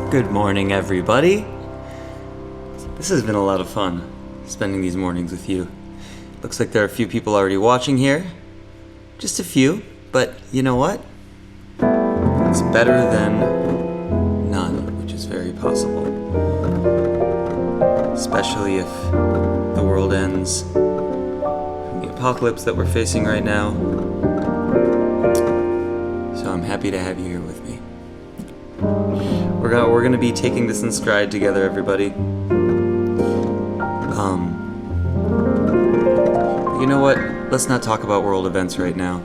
Good morning, everybody. This has been a lot of fun, spending these mornings with you. Looks like there are a few people already watching here. Just a few, but you know what? It's better than none, which is very possible. Especially if the world ends from the apocalypse that we're facing right now. So I'm happy to have you here with me. We're gonna be taking this in stride together, everybody. You know what? Let's not talk about world events right now.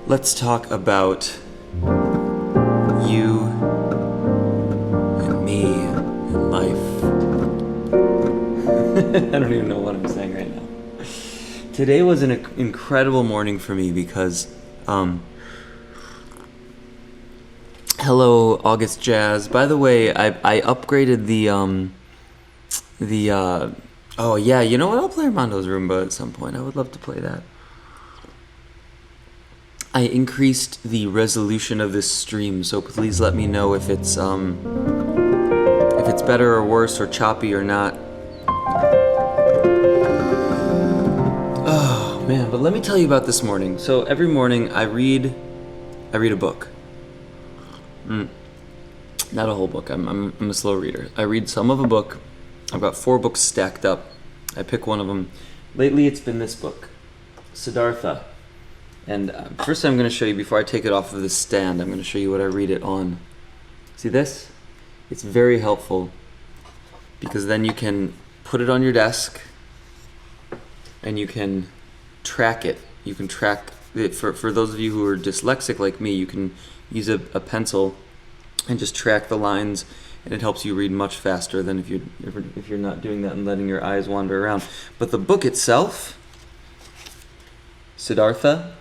Let's talk about you and me and life. I don't even know what I'm saying right now. Today was an incredible morning for me because, hello, August Jazz. By the way, I upgraded oh yeah, you know what? I'll play Armando's Roomba at some point. I would love to play that. I increased the resolution of this stream, so please let me know if it's better or worse or choppy or not. Oh man, but let me tell you about this morning. So every morning I read a book. Not a whole book. I'm a slow reader. I read some of a book. I've got 4 books stacked up. I pick one of them. Lately it's been this book, Siddhartha. And first I'm going to show you, before I take it off of the stand, I'm going to show you what I read it on. See this? It's very helpful because then you can put it on your desk and you can track it. You can track it. For those of you who are dyslexic like me, you can use a pencil and just track the lines, and it helps you read much faster than if you're not doing that and letting your eyes wander around. But the book itself, Siddhartha,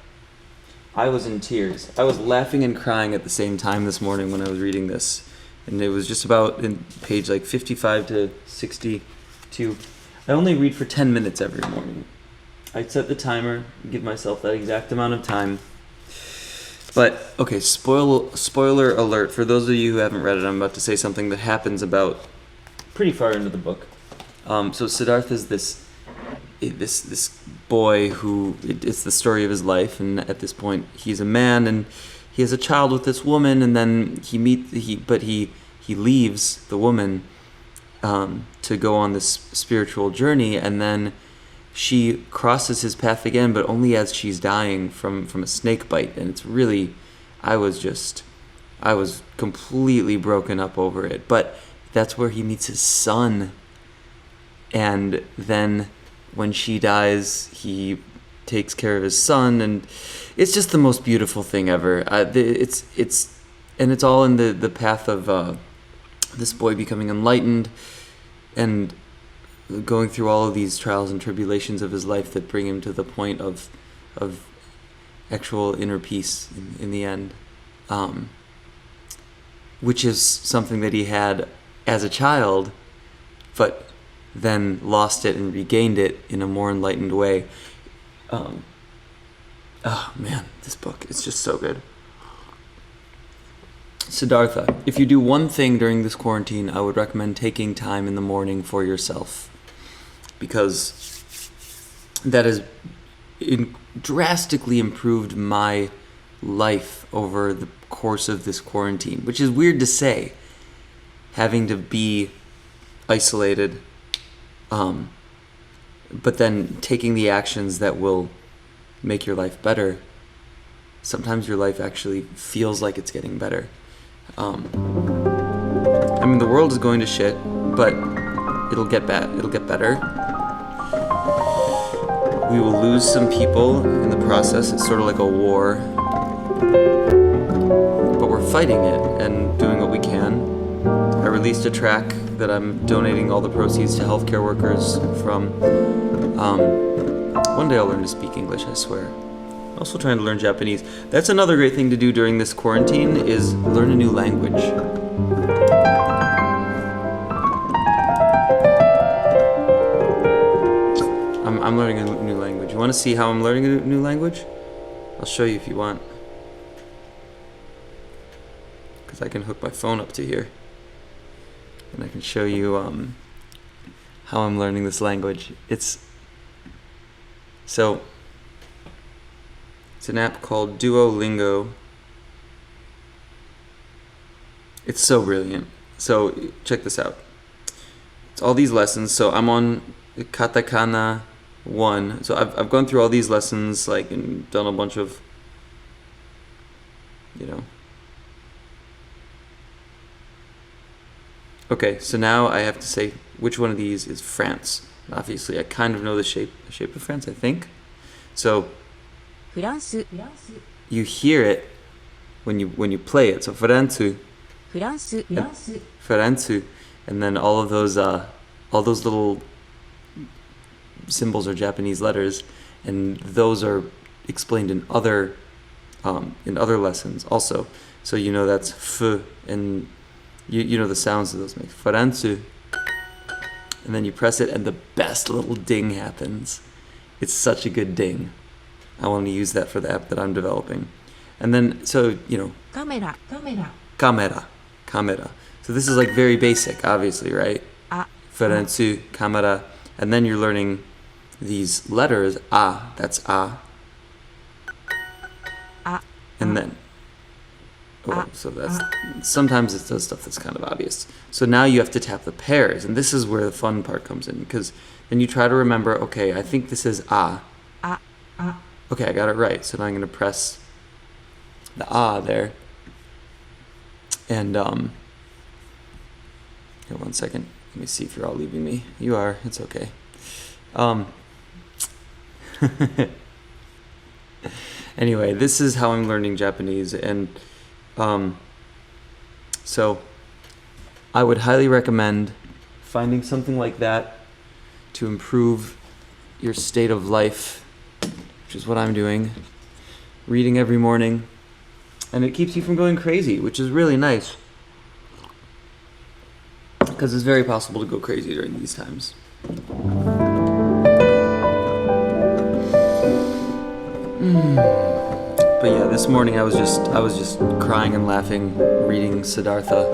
I was in tears. I was laughing and crying at the same time this morning when I was reading this. And it was just about in page like 55 to 62. I only read for 10 minutes every morning. I set the timer, give myself that exact amount of time. But, okay, spoiler alert. For those of you who haven't read it, I'm about to say something that happens about pretty far into the book. So Siddhartha is this boy who, it's the story of his life, and at this point he's a man, and he has a child with this woman, and then he leaves the woman to go on this spiritual journey, and then she crosses his path again, but only as she's dying from a snake bite. And it's really, I was completely broken up over it. But that's where he meets his son. And then when she dies, he takes care of his son. And it's just the most beautiful thing ever. It's all in the path of this boy becoming enlightened and going through all of these trials and tribulations of his life that bring him to the point of actual inner peace in the end, which is something that he had as a child, but then lost it and regained it in a more enlightened way. Oh man, this book, it's just so good. Siddhartha, if you do one thing during this quarantine, I would recommend taking time in the morning for yourself, because that has drastically improved my life over the course of this quarantine, which is weird to say, having to be isolated, but then taking the actions that will make your life better. Sometimes your life actually feels like it's getting better. I mean, the world is going to shit, but it'll get better. We will lose some people in the process. It's sort of like a war, but we're fighting it and doing what we can. I released a track that I'm donating all the proceeds to healthcare workers from. One day I'll learn to speak English, I swear. I'm also trying to learn Japanese. That's another great thing to do during this quarantine, is learn a new language. I'm learning a new language. You want to see how I'm learning a new language? I'll show you if you want. because I can hook my phone up to here. And I can show you how I'm learning this language. It's an app called Duolingo. It's so brilliant. So check this out. It's all these lessons. So I'm on katakana 1. So I've gone through all these lessons, like, and done a bunch of, Okay, so now I have to say which one of these is France. Obviously, I kind of know the shape of France, I think. So you hear it when you play it. So Faransu, and then all those little symbols are Japanese letters, and those are explained in other lessons also. So that's f, and you know the sounds that those make. Faransu. And then you press it, and the best little ding happens. It's such a good ding. I want to use that for the app that I'm developing. And then, Camera. So this is like very basic, obviously, right? Faransu, camera. And then you're learning these letters. That's a. And then, so that's, sometimes it does stuff that's kind of obvious. So now you have to tap the pairs, and this is where the fun part comes in, because then you try to remember, okay, I think this is a. Okay, I got it right. So now I'm going to press the there. And, here, 1 second. Let me see if you're all leaving me. You are. It's okay. Anyway, this is how I'm learning Japanese, and so I would highly recommend finding something like that to improve your state of life, which is what I'm doing. Reading every morning, and it keeps you from going crazy, which is really nice, because it's very possible to go crazy during these times. But yeah, this morning I was just crying and laughing reading Siddhartha.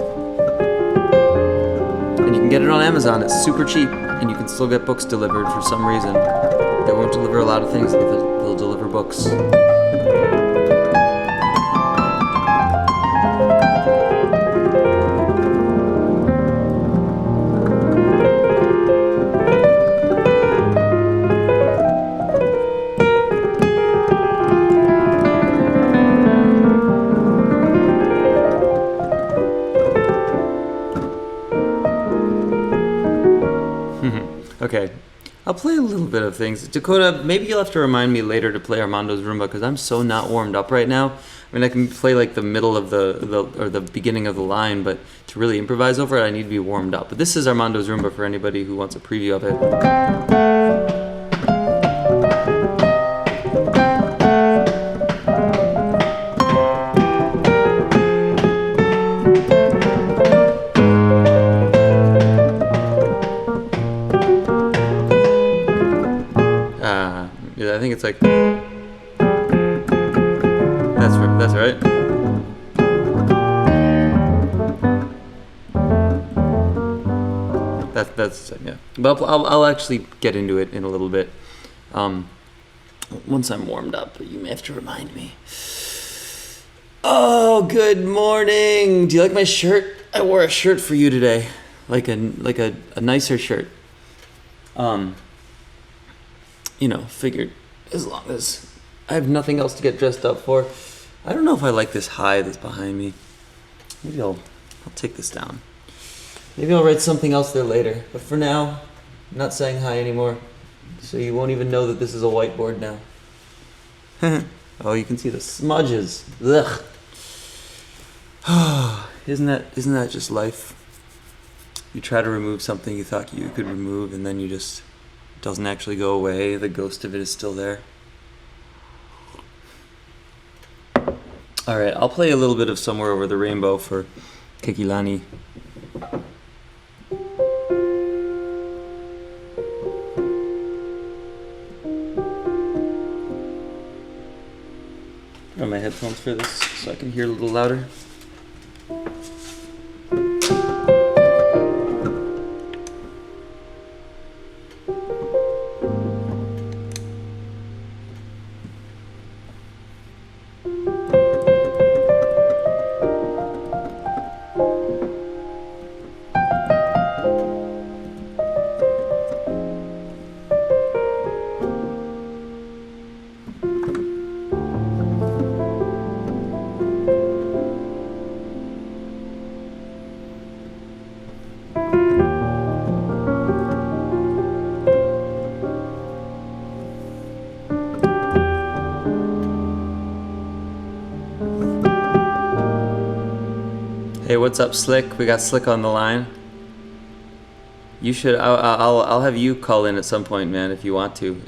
And you can get it on Amazon. It's super cheap, and you can still get books delivered for some reason. They won't deliver a lot of things, but they'll deliver books. Okay, I'll play a little bit of things. Dakota, maybe you'll have to remind me later to play Armando's Rumba, because I'm so not warmed up right now. I mean, I can play like the middle of the beginning of the line, but to really improvise over it, I need to be warmed up. But this is Armando's Rumba for anybody who wants a preview of it. I think it's like, that's right. That's yeah. But I'll actually get into it in a little bit, once I'm warmed up. But you may have to remind me. Oh, good morning. Do you like my shirt? I wore a shirt for you today, like a nicer shirt. Figured as long as I have nothing else to get dressed up for. I don't know if I like this high that's behind me. Maybe I'll take this down. Maybe I'll write something else there later. But for now, I'm not saying hi anymore. So you won't even know that this is a whiteboard now. Oh, you can see the smudges. Ugh. Isn't that just life? You try to remove something you thought you could remove, and then it doesn't actually go away. The ghost of it is still there. Alright, I'll play a little bit of Somewhere Over the Rainbow for Kekilani. Put on my headphones for this so I can hear a little louder. Hey, what's up, Slick? We got Slick on the line. You should. I'll have you call in at some point, man, if you want to.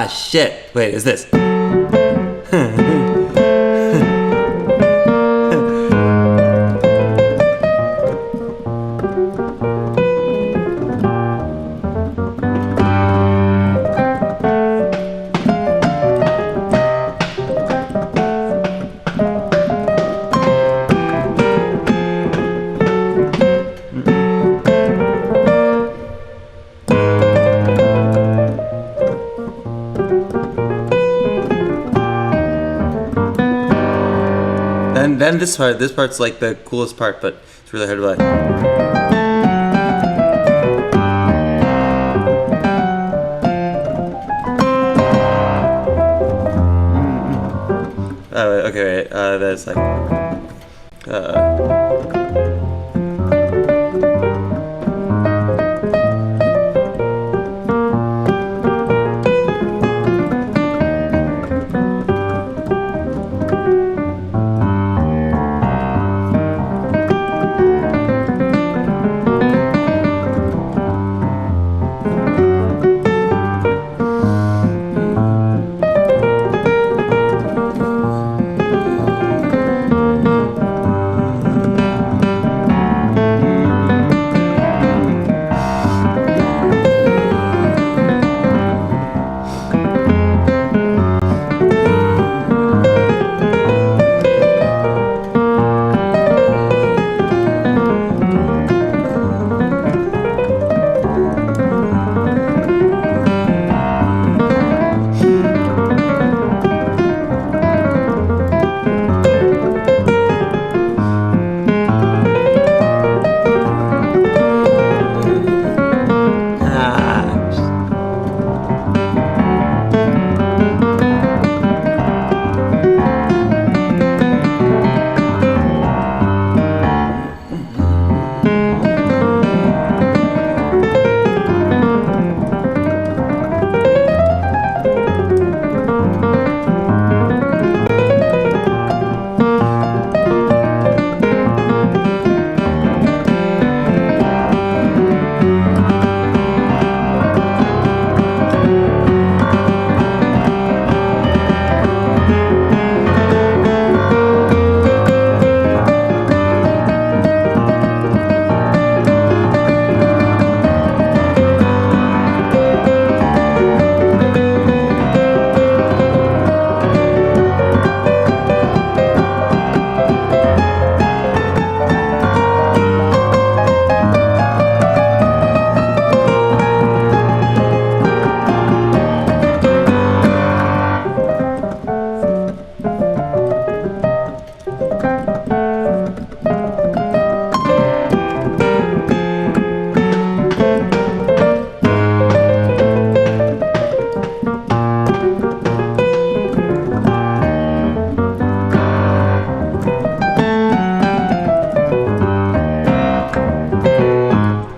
Ah, shit. Wait, is this? Then this part's like the coolest part, but it's really hard to play. Okay, wait, that's like,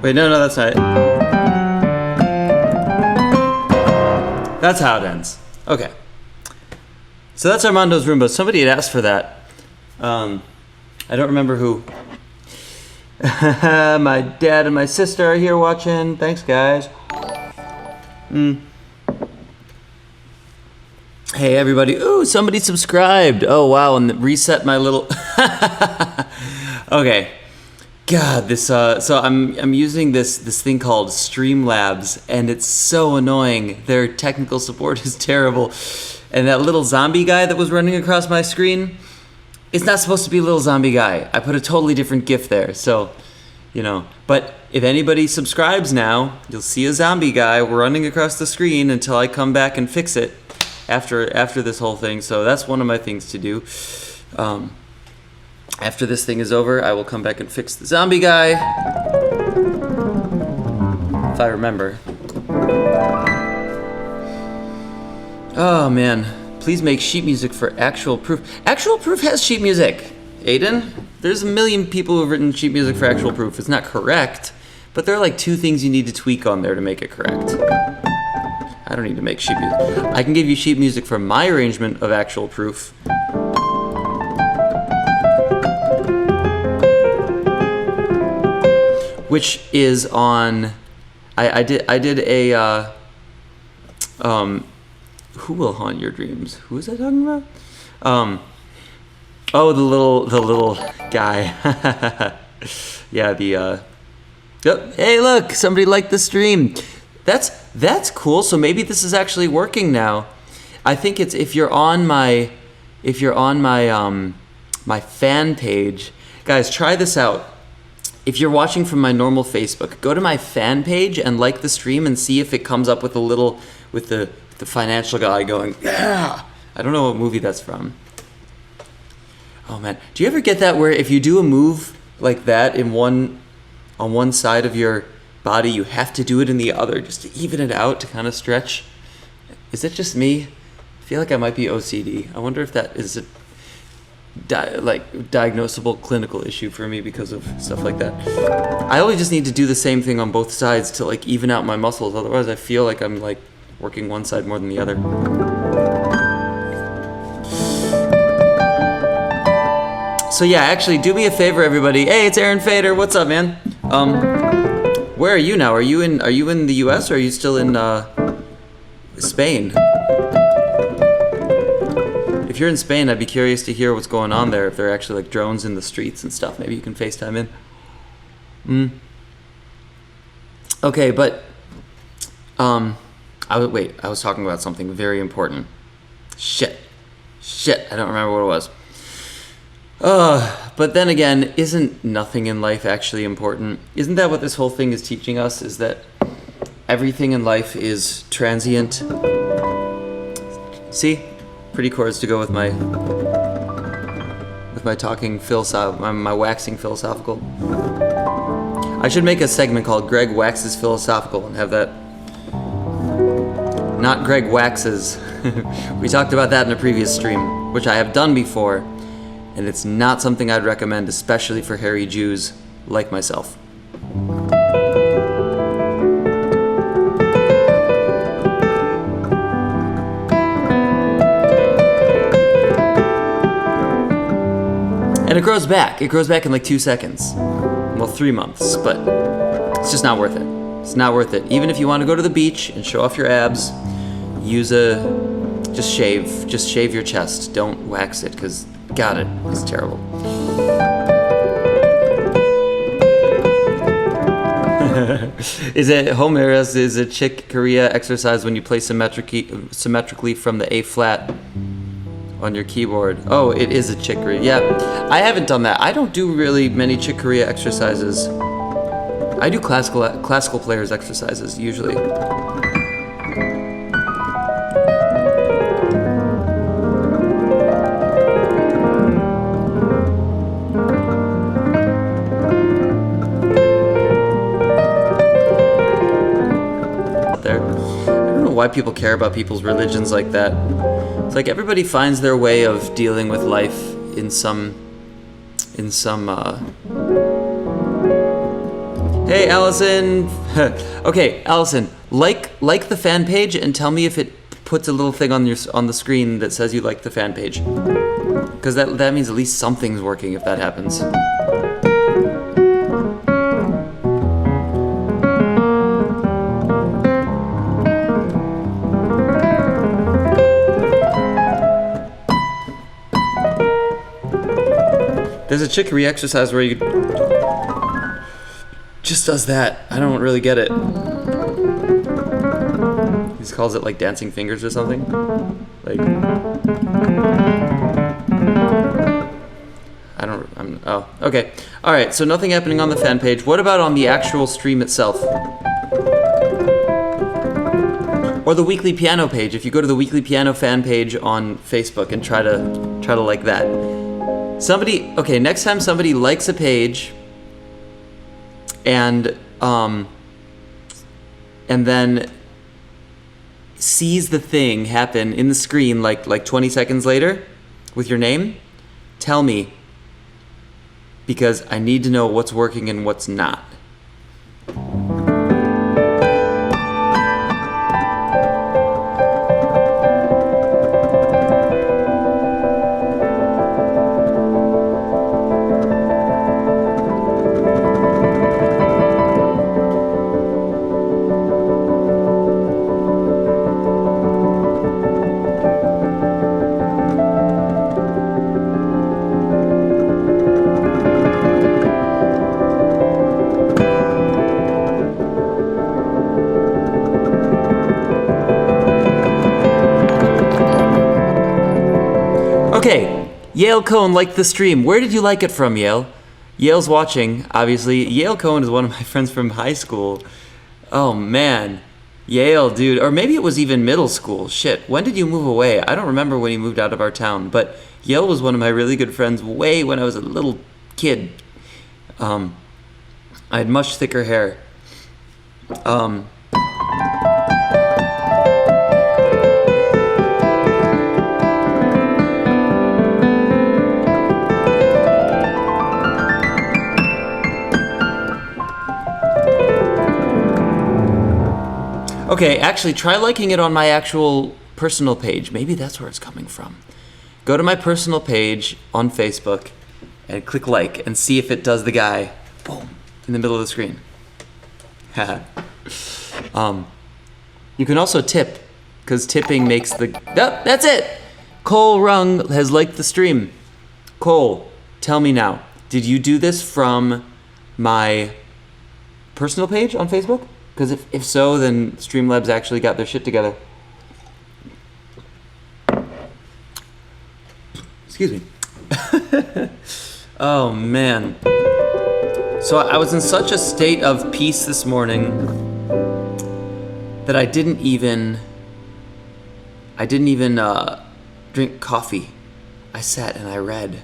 wait, no, that's not it. That's how it ends. Okay. So that's Armando's Roomba. Somebody had asked for that. I don't remember who. My dad and my sister are here watching. Thanks, guys. Hey, everybody. Ooh, somebody subscribed. Oh, wow, and reset my little... Okay. God, this so I'm using this thing called Streamlabs, and it's so annoying. Their technical support is terrible. And that little zombie guy that was running across my screen, it's not supposed to be a little zombie guy. I put a totally different GIF there, so, you know. But if anybody subscribes now, you'll see a zombie guy running across the screen until I come back and fix it after this whole thing. So that's one of my things to do. After this thing is over, I will come back and fix the zombie guy. If I remember. Oh man, please make sheet music for Actual Proof. Actual Proof has sheet music, Aiden. There's a million people who've written sheet music for Actual Proof. It's not correct, but there are like 2 things you need to tweak on there to make it correct. I don't need to make sheet music. I can give you sheet music for my arrangement of Actual Proof. Which is on, I did a Who will haunt your dreams? Who is I talking about? Oh, the little guy. Yeah, Yep. Hey, look, somebody liked the stream. That's cool. So maybe this is actually working now. I think it's if you're on my my fan page, guys, try this out. If you're watching from my normal Facebook, go to my fan page and like the stream and see if it comes up with the financial guy going, yeah. I don't know what movie that's from. Oh man, do you ever get that where if you do a move like that on one side of your body, you have to do it in the other just to even it out, to kind of stretch? Is it just me? I feel like I might be OCD. I wonder if that is a diagnosable clinical issue for me because of stuff like that. I always just need to do the same thing on both sides to like even out my muscles. Otherwise, I feel like I'm like working one side more than the other. So yeah, actually, do me a favor, everybody. Hey, it's Aaron Fader. What's up, man? Where are you now? Are you in the U.S. or are you still in Spain? If you're in Spain, I'd be curious to hear what's going on there. If there are actually like drones in the streets and stuff, maybe you can FaceTime in. Okay, but I was talking about something very important. Shit, I don't remember what it was. But then again, isn't nothing in life actually important? Isn't that what this whole thing is teaching us? Is that everything in life is transient? See? Pretty chords to go with my talking my waxing philosophical. I should make a segment called Greg Waxes Philosophical and have that. Not Greg Waxes. We talked about that in a previous stream, which I have done before, and it's not something I'd recommend, especially for hairy Jews like myself. And it grows back. It grows back in like 2 seconds. Well, 3 months, but it's just not worth it. It's not worth it. Even if you want to go to the beach and show off your abs, just shave your chest. Don't wax it, because, God, it's terrible. Is a Chick Corea exercise when you play symmetrically from the A flat on your keyboard? Oh, it is a Chick Corea. Yeah, I haven't done that. I don't do really many Chick Corea exercises. I do classical players exercises usually. Why people care about people's religions like that. It's like everybody finds their way of dealing with life in some Hey Allison. Okay, Allison, like the fan page and tell me if it puts a little thing on the screen that says you like the fan page. Because that means at least something's working if that happens. There's a Chick Corea exercise where you just does that. I don't really get it. He just calls it like dancing fingers or something. Like, oh, okay. All right, so nothing happening on the fan page. What about on the actual stream itself? Or the Weekly Piano page. If you go to the Weekly Piano fan page on Facebook and try to like that. Next time somebody likes a page and then sees the thing happen in the screen like 20 seconds later with your name, tell me, because I need to know what's working and what's not. Yael Cohen liked the stream. Where did you like it from, Yael? Yael's watching, obviously. Yael Cohen is one of my friends from high school. Oh, man. Yael, dude. Or maybe it was even middle school. Shit. When did you move away? I don't remember when you moved out of our town. But Yael was one of my really good friends way when I was a little kid. I had much thicker hair. Okay, actually, try liking it on my actual personal page. Maybe that's where it's coming from. Go to my personal page on Facebook and click like and see if it does the guy, boom, in the middle of the screen. You can also tip, because tipping makes the... Oh, that's it! Cole Rung has liked the stream. Cole, tell me now, did you do this from my personal page on Facebook? Because if so, then Streamlabs actually got their shit together. Excuse me. Oh, man. So I was in such a state of peace this morning that I didn't even drink coffee. I sat and I read.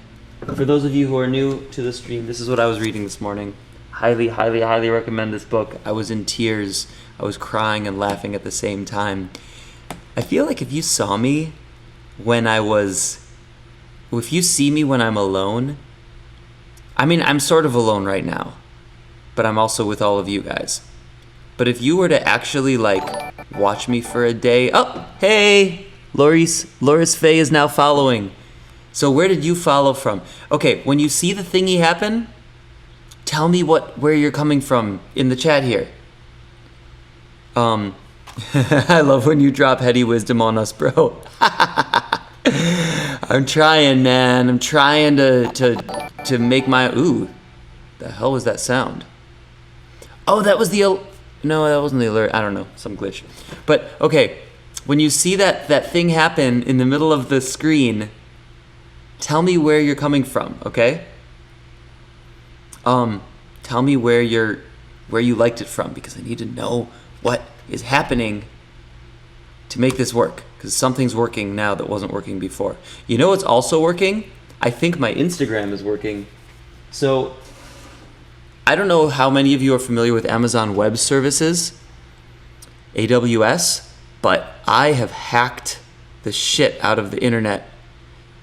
For those of you who are new to the stream, this is what I was reading this morning. Highly, highly, highly recommend this book. I was in tears. I was crying and laughing at the same time. I feel like if you saw me if you see me when I'm alone, I mean, I'm sort of alone right now, but I'm also with all of you guys. But if you were to actually, watch me for a day... Oh, hey! Loris Faye is now following. So where did you follow from? Okay, when you see the thingy happen... Tell me where you're coming from in the chat here. I love when you drop heady wisdom on us, bro. I'm trying, man. I'm trying to make my... Ooh, the hell was that sound? Oh, that was the... No, that wasn't the alert. I don't know, some glitch. But, okay, when you see that thing happen in the middle of the screen, tell me where you're coming from, okay? Tell me where you liked it from, because I need to know what is happening to make this work, because something's working now that wasn't working before. You know what's also working? I think my Instagram is working. So I don't know how many of you are familiar with Amazon Web Services, AWS, but I have hacked the shit out of the internet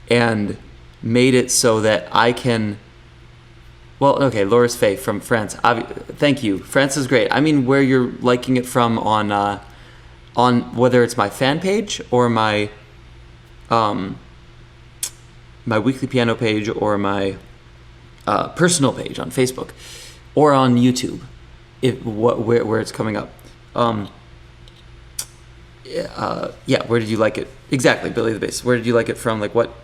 and made it so that I can... Well, okay, Loris Faye from France. Thank you. France is great. I mean, where you're liking it from on whether it's my fan page or my weekly piano page or my personal page on Facebook or on YouTube, where it's coming up. Yeah, where did you like it? Exactly, Billy the Bass. Where did you like it from? What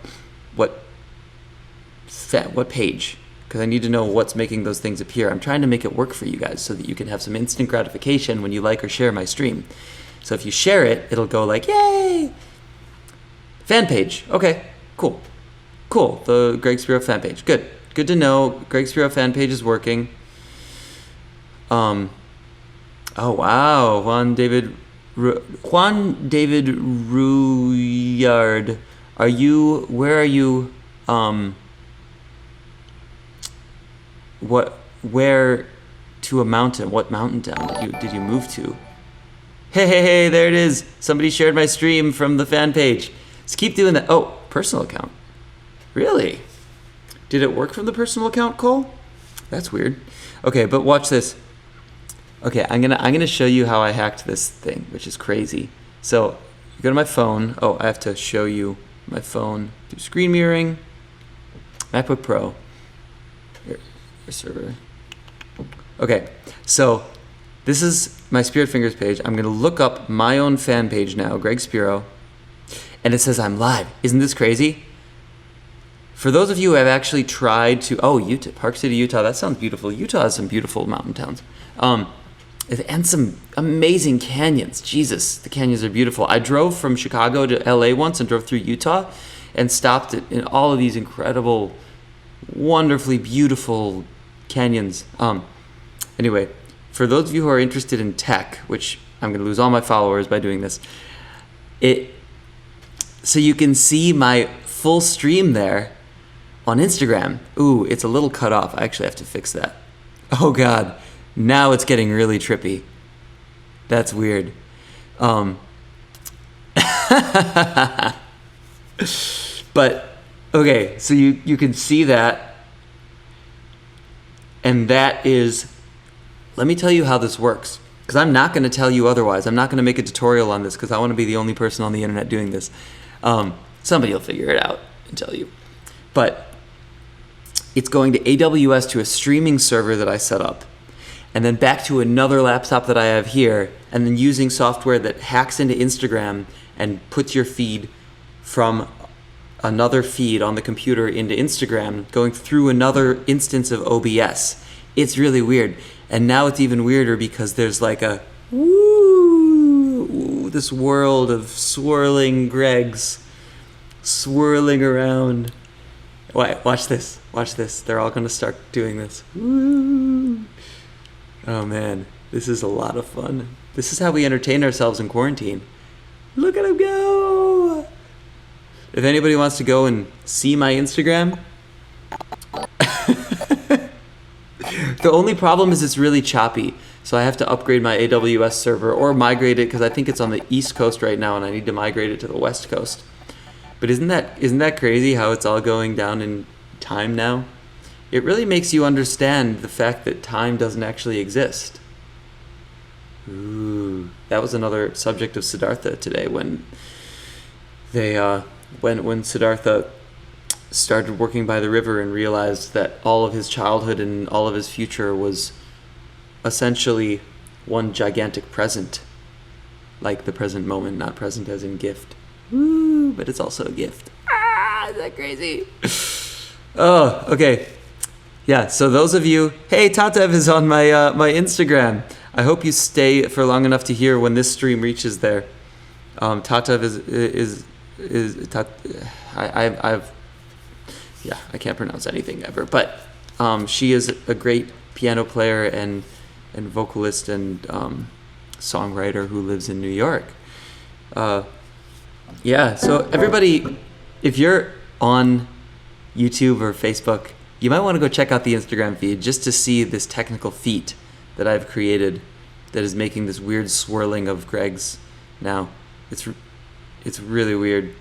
page? Because I need to know what's making those things appear. I'm trying to make it work for you guys so that you can have some instant gratification when you like or share my stream. So if you share it, it'll go yay! Fan page. Okay, cool. The Greg Spiro fan page. Good to know. Greg Spiro fan page is working. Oh, wow. Juan David Rouillard. Where are you, where to a mountain? What mountain town did you move to? Hey, there it is. Somebody shared my stream from the fan page. Let's keep doing that. Oh, personal account. Really? Did it work from the personal account, Cole? That's weird. Okay, but watch this. Okay, I'm gonna show you how I hacked this thing, which is crazy. So you go to my phone. Oh, I have to show you my phone. Do screen mirroring. MacBook Pro. Your server. Okay, so this is my Spirit Fingers page. I'm gonna look up my own fan page now, Greg Spiro, and it says I'm live. Isn't this crazy? For those of you who have actually tried to, Utah, Park City, Utah, that sounds beautiful. Utah has some beautiful mountain towns. And some amazing canyons. Jesus, the canyons are beautiful. I drove from Chicago to LA once and drove through Utah, and stopped it in all of these incredible, wonderfully beautiful canyons. Anyway, for those of you who are interested in tech, which I'm going to lose all my followers by doing this, so you can see my full stream there on Instagram. Ooh, it's a little cut off. I actually have to fix that. Oh God, now it's getting really trippy. That's weird. But okay, so you can see that, and that is, let me tell you how this works, because I'm not going to tell you otherwise. I'm not going to make a tutorial on this because I want to be the only person on the internet doing this. Somebody will figure it out and tell you. But it's going to AWS, to a streaming server that I set up, and then back to another laptop that I have here, and then using software that hacks into Instagram and puts your feed from another feed on the computer into Instagram, going through another instance of OBS. It's really weird. And now it's even weirder because there's like a this world of swirling Gregs swirling around. Watch this. Watch this. They're all going to start doing this. Woo. Oh man, this is a lot of fun. This is how we entertain ourselves in quarantine. Look at them go! If anybody wants to go and see my Instagram, the only problem is it's really choppy. So I have to upgrade my AWS server or migrate it, because I think it's on the East Coast right now and I need to migrate it to the West Coast. But isn't that crazy how it's all going down in time now? It really makes you understand the fact that time doesn't actually exist. Ooh, that was another subject of Siddhartha today, when Siddhartha started working by the river and realized that all of his childhood and all of his future was essentially one gigantic present, like the present moment, not present as in gift. Woo, but it's also a gift. Is that crazy? Oh, okay. Yeah, so those of you, hey, Tatev is on my my Instagram. I hope you stay for long enough to hear when this stream reaches there. Tatev I can't pronounce anything ever, but she is a great piano player and vocalist and songwriter who lives in New York. Yeah, so everybody, if you're on YouTube or Facebook, you might want to go check out the Instagram feed just to see this technical feat that I've created that is making this weird swirling of Gregs now. It's really weird.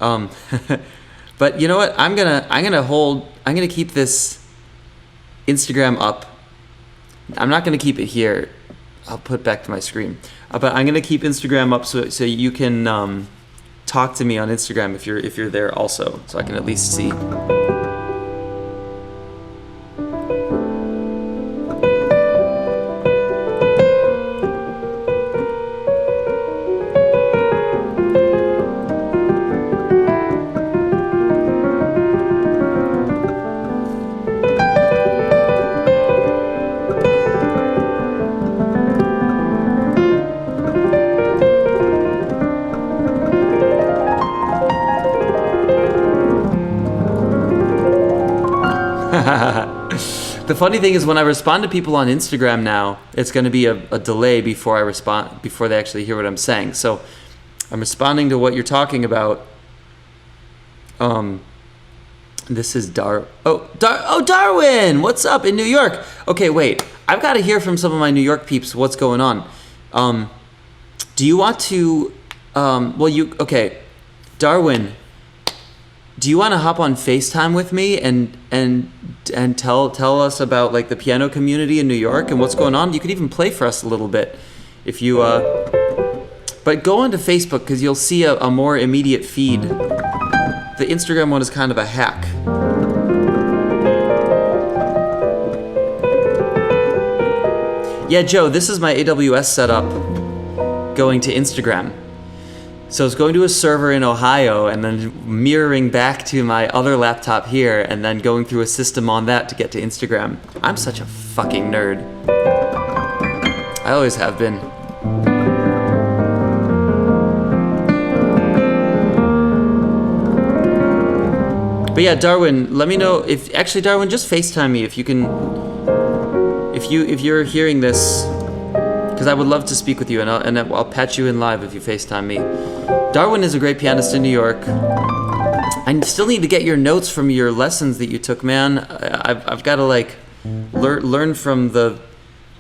But you know what? I'm gonna keep this Instagram up. I'm not gonna keep it here. I'll put it back to my screen. But I'm gonna keep Instagram up so you can talk to me on Instagram if you're there also, so I can at least see. The funny thing is, when I respond to people on Instagram now, it's going to be a delay before they actually hear what I'm saying. So I'm responding to what you're talking about. This is Darwin, what's up in New York? Okay, wait, I've got to hear from some of my New York peeps what's going on. Do you want to? Okay, Darwin. Do you want to hop on FaceTime with me and tell us about like the piano community in New York and what's going on? You could even play for us a little bit if you but go onto Facebook, because you'll see a more immediate feed. The Instagram one is kind of a hack. Yeah, Joe, this is my AWS setup going to Instagram. So it's going to a server in Ohio and then mirroring back to my other laptop here and then going through a system on that to get to Instagram. I'm such a fucking nerd. I always have been. But yeah, Darwin, let me know if actually Darwin, just FaceTime me if you can, if you're hearing this, because I would love to speak with you, and I'll patch you in live if you FaceTime me. Darwin is a great pianist in New York. I still need to get your notes from your lessons that you took, man. I've got to like learn from the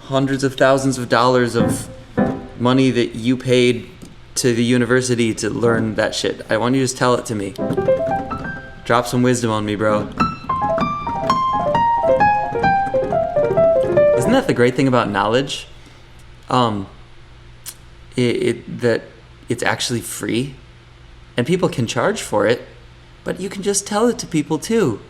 hundreds of thousands of dollars of money that you paid to the university to learn that shit. I want you to just tell it to me. Drop some wisdom on me, bro. Isn't that the great thing about knowledge? That it's actually free, and people can charge for it, but you can just tell it to people too.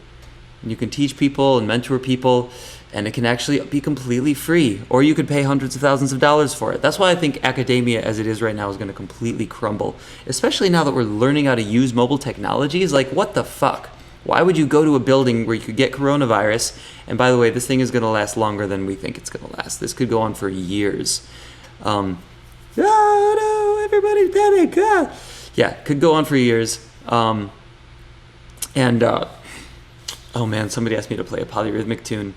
And you can teach people and mentor people, and it can actually be completely free, or you could pay hundreds of thousands of dollars for it. That's why I think academia as it is right now is going to completely crumble, especially now that we're learning how to use mobile technologies. Like, what the fuck? Why would you go to a building where you could get coronavirus? And by the way, this thing is going to last longer than we think it's going to last. This could go on for years. Oh no, everybody panic. Ah. Yeah, could go on for years. Oh man, somebody asked me to play a polyrhythmic tune.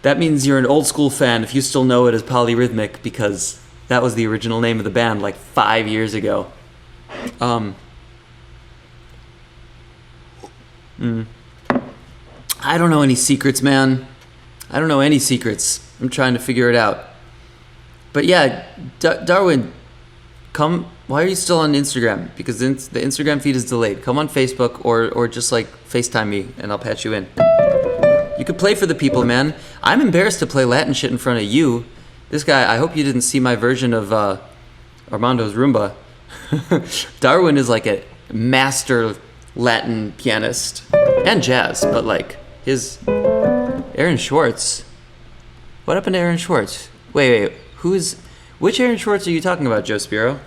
That means you're an old school fan if you still know it as polyrhythmic, because that was the original name of the band like 5 years ago. I don't know any secrets, man. I don't know any secrets. I'm trying to figure it out. But yeah, Darwin, come. Why are you still on Instagram? Because the Instagram feed is delayed. Come on Facebook or just like FaceTime me and I'll patch you in. You could play for the people, man. I'm embarrassed to play Latin shit in front of you. This guy, I hope you didn't see my version of Armando's Rumba. Darwin is like a master Latin pianist and jazz, but like his Aaron Schwartz. What happened to Aaron Schwartz? Wait, which Aaron Schwartz are you talking about, Joe Spiro?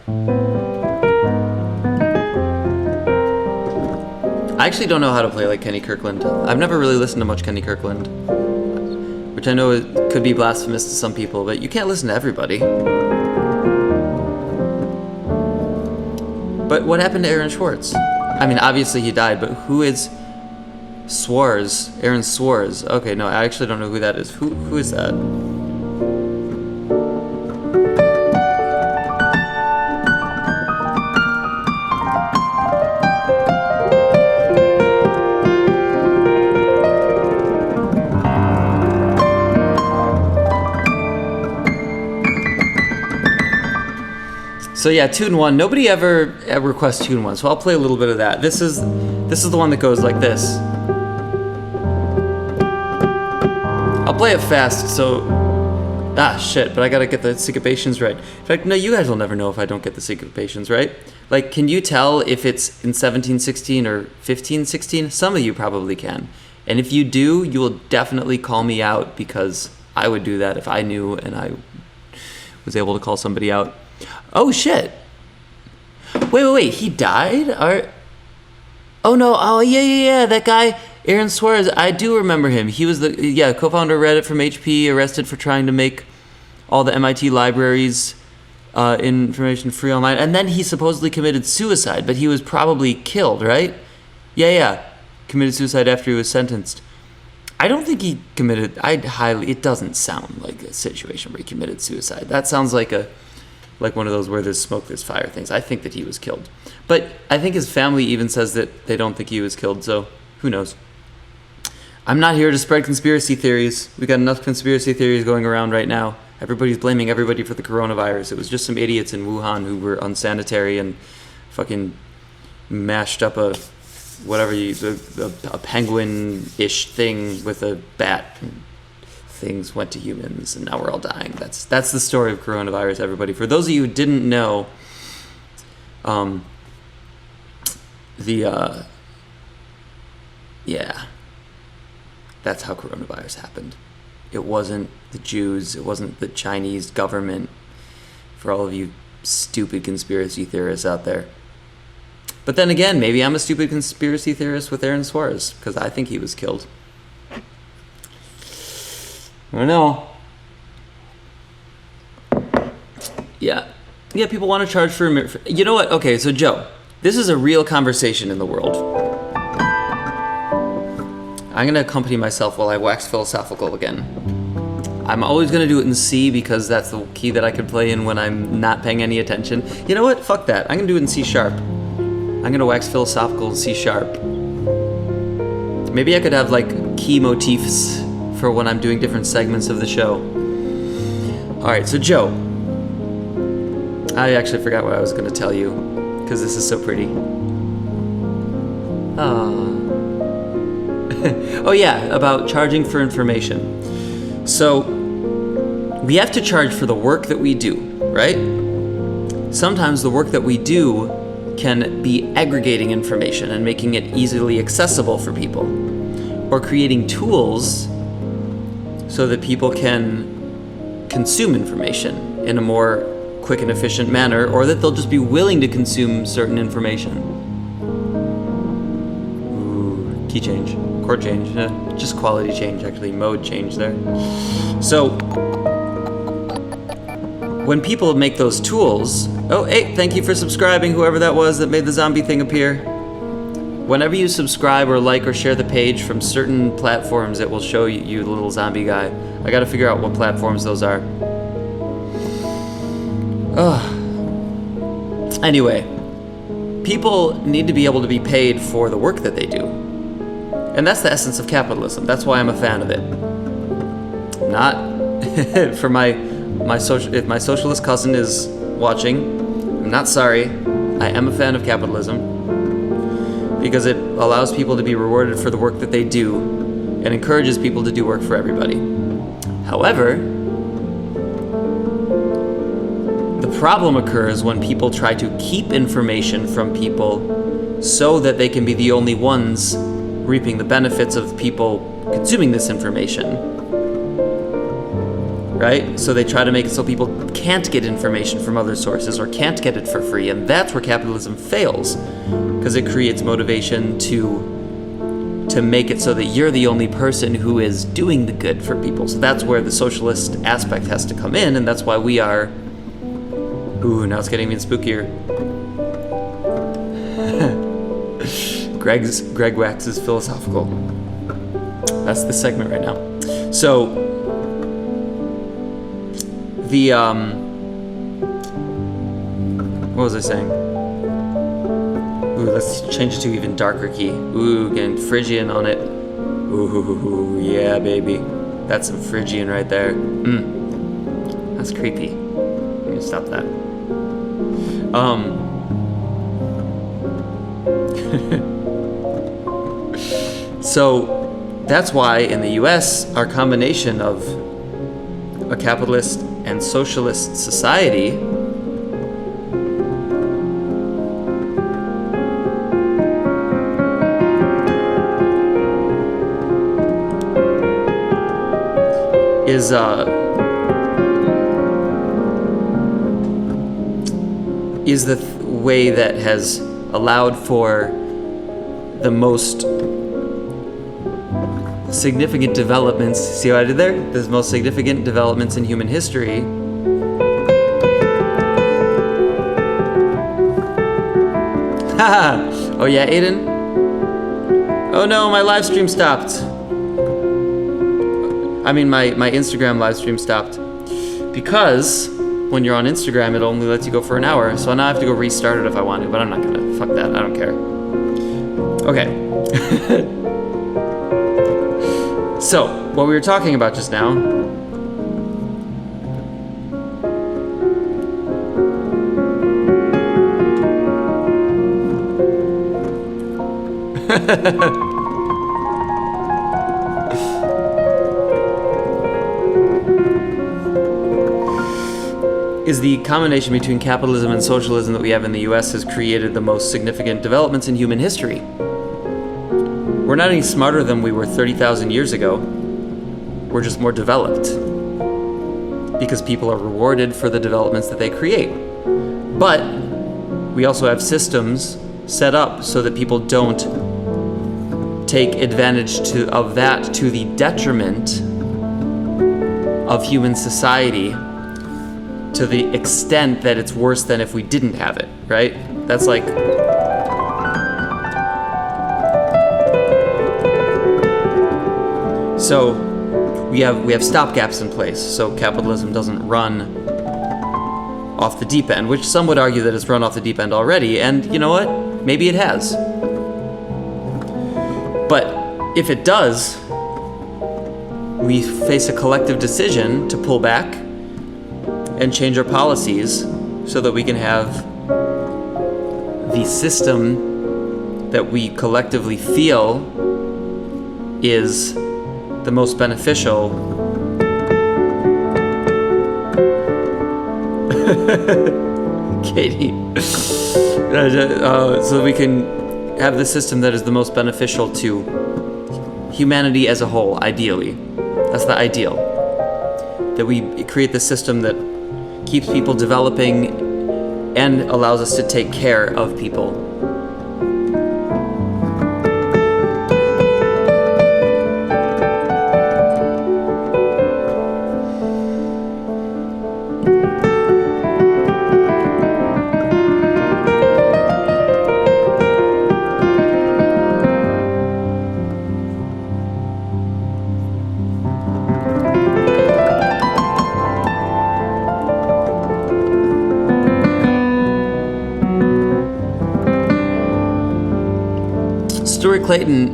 I actually don't know how to play like Kenny Kirkland. I've never really listened to much Kenny Kirkland, which I know it could be blasphemous to some people, but you can't listen to everybody. But what happened to Aaron Schwartz? I mean, obviously he died, but who is Swarz? Aaron Swarz. Okay, no, I actually don't know who that is. Who is that? So yeah, tune one. Nobody ever requests tune one, so I'll play a little bit of that. This is the one that goes like this. I'll play it fast, so shit, but I gotta get the syncopations right. In fact, no, you guys will never know if I don't get the syncopations right. Like, can you tell if it's in 17/16 or 15/16? Some of you probably can. And if you do, you will definitely call me out, because I would do that if I knew and I was able to call somebody out. Oh shit! Wait! He died? Oh no! Oh yeah! That guy, Aaron Suarez. I do remember him. He was the co-founder of Reddit from HP, arrested for trying to make all the MIT libraries information free online, and then he supposedly committed suicide. But he was probably killed, right? Yeah. Committed suicide after he was sentenced. I don't think he committed. It doesn't sound like a situation where he committed suicide. That sounds like one of those where there's smoke, there's fire things. I think that he was killed. But I think his family even says that they don't think he was killed, so who knows? I'm not here to spread conspiracy theories. We got enough conspiracy theories going around right now. Everybody's blaming everybody for the coronavirus. It was just some idiots in Wuhan who were unsanitary and fucking mashed up a penguin-ish thing with a bat. Things went to humans, and now we're all dying. That's the story of coronavirus, everybody. For those of you who didn't know, that's how coronavirus happened. It wasn't the Jews. It wasn't the Chinese government. For all of you stupid conspiracy theorists out there. But then again, maybe I'm a stupid conspiracy theorist with Aaron Suarez, because I think he was killed. I don't know. Yeah, people want to charge for... You know what? Okay, so Joe, this is a real conversation in the world. I'm going to accompany myself while I wax philosophical again. I'm always going to do it in C because that's the key that I can play in when I'm not paying any attention. You know what? Fuck that. I'm going to do it in C sharp. I'm going to wax philosophical in C sharp. Maybe I could have like key motifs for when I'm doing different segments of the show. Alright, so Joe. I actually forgot what I was going to tell you because this is so pretty. Oh yeah, about charging for information. So, we have to charge for the work that we do, right? Sometimes the work that we do can be aggregating information and making it easily accessible for people, or creating tools so that people can consume information in a more quick and efficient manner, or that they'll just be willing to consume certain information. Ooh, key change, chord change, just quality change actually, mode change there. So, when people make those tools, oh hey, thank you for subscribing, whoever that was that made the zombie thing appear. Whenever you subscribe or like or share the page from certain platforms, it will show you the little zombie guy. I gotta figure out what platforms those are. Anyway, people need to be able to be paid for the work that they do. And that's the essence of capitalism. That's why I'm a fan of it. Not for if my socialist cousin is watching, I'm not sorry. I am a fan of capitalism because it allows people to be rewarded for the work that they do and encourages people to do work for everybody. However, the problem occurs when people try to keep information from people so that they can be the only ones reaping the benefits of people consuming this information. Right? So they try to make it so people can't get information from other sources or can't get it for free, and that's where capitalism fails, because it creates motivation to make it so that you're the only person who is doing the good for people. So that's where the socialist aspect has to come in, and that's why we are... Ooh, now it's getting even spookier. Greg waxes philosophical. That's the segment right now. So, what was I saying? Ooh, let's change it to even darker key. Ooh, getting Phrygian on it. Ooh, yeah, baby. That's some Phrygian right there. That's creepy. Let me stop that. So, that's why in the US, our combination of a capitalist and socialist society is the way that has allowed for the most significant developments. See what I did there? The most significant developments in human history. Haha! Oh yeah, Aiden? Oh no, my live stream stopped. I mean, my Instagram live stream stopped. Because when you're on Instagram, it only lets you go for an hour. So now I have to go restart it if I want to, but I'm not gonna. Fuck that, I don't care. Okay. So, what we were talking about just now is the combination between capitalism and socialism that we have in the US has created the most significant developments in human history. We're not any smarter than we were 30,000 years ago. We're just more developed. Because people are rewarded for the developments that they create. But we also have systems set up so that people don't take advantage of that to the detriment of human society, to the extent that it's worse than if we didn't have it, right? That's like... So we have stopgaps in place, so capitalism doesn't run off the deep end, which some would argue that it's run off the deep end already, and you know what? Maybe it has. But if it does, we face a collective decision to pull back and change our policies so that we can have the system that we collectively feel is the most beneficial. Katie. So we can have the system that is the most beneficial to humanity as a whole, ideally. That's the ideal. That we create the system that keeps people developing and allows us to take care of people. Stuart Clayton,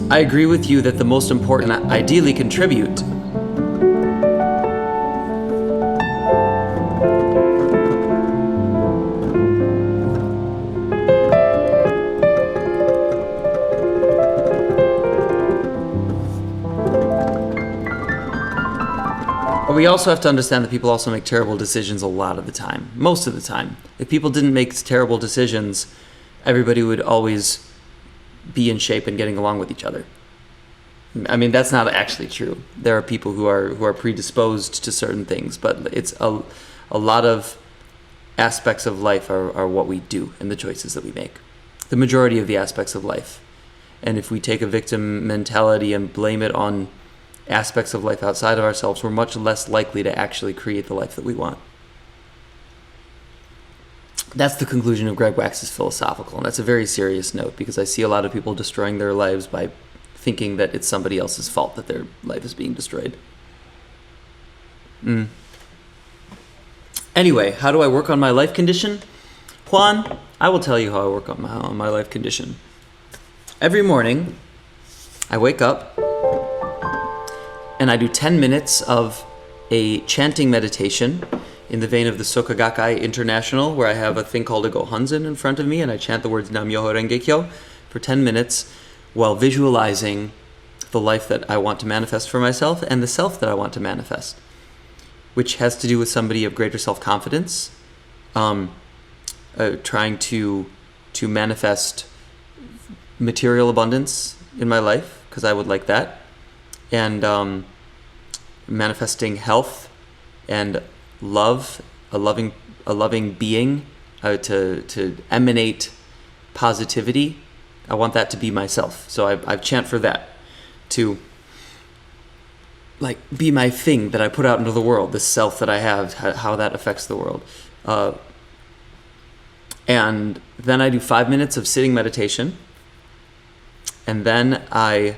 I agree with you that the most important ideally contribute. But we also have to understand that people also make terrible decisions a lot of the time, most of the time. If people didn't make terrible decisions, everybody would always be in shape and getting along with each other. I mean, that's not actually true. There are people who are predisposed to certain things, but it's a lot of aspects of life are what we do and the choices that we make. The majority of the aspects of life. And if we take a victim mentality and blame it on aspects of life outside of ourselves, we're much less likely to actually create the life that we want. That's the conclusion of Greg Wax's Philosophical, and that's a very serious note because I see a lot of people destroying their lives by thinking that it's somebody else's fault that their life is being destroyed. Anyway, how do I work on my life condition? Juan, I will tell you how I work on my life condition. Every morning, I wake up and I do 10 minutes of a chanting meditation in the vein of the Soka Gakkai International, where I have a thing called a Gohonzon in front of me, and I chant the words Nam Myoho Renge Kyo for 10 minutes while visualizing the life that I want to manifest for myself and the self that I want to manifest, which has to do with somebody of greater self-confidence, trying to manifest material abundance in my life, because I would like that, and manifesting health and love, a loving being, to emanate positivity. I want that to be myself. So I chant for that, to like be my thing that I put out into the world, the self that I have, how that affects the world. And then I do 5 minutes of sitting meditation, and then I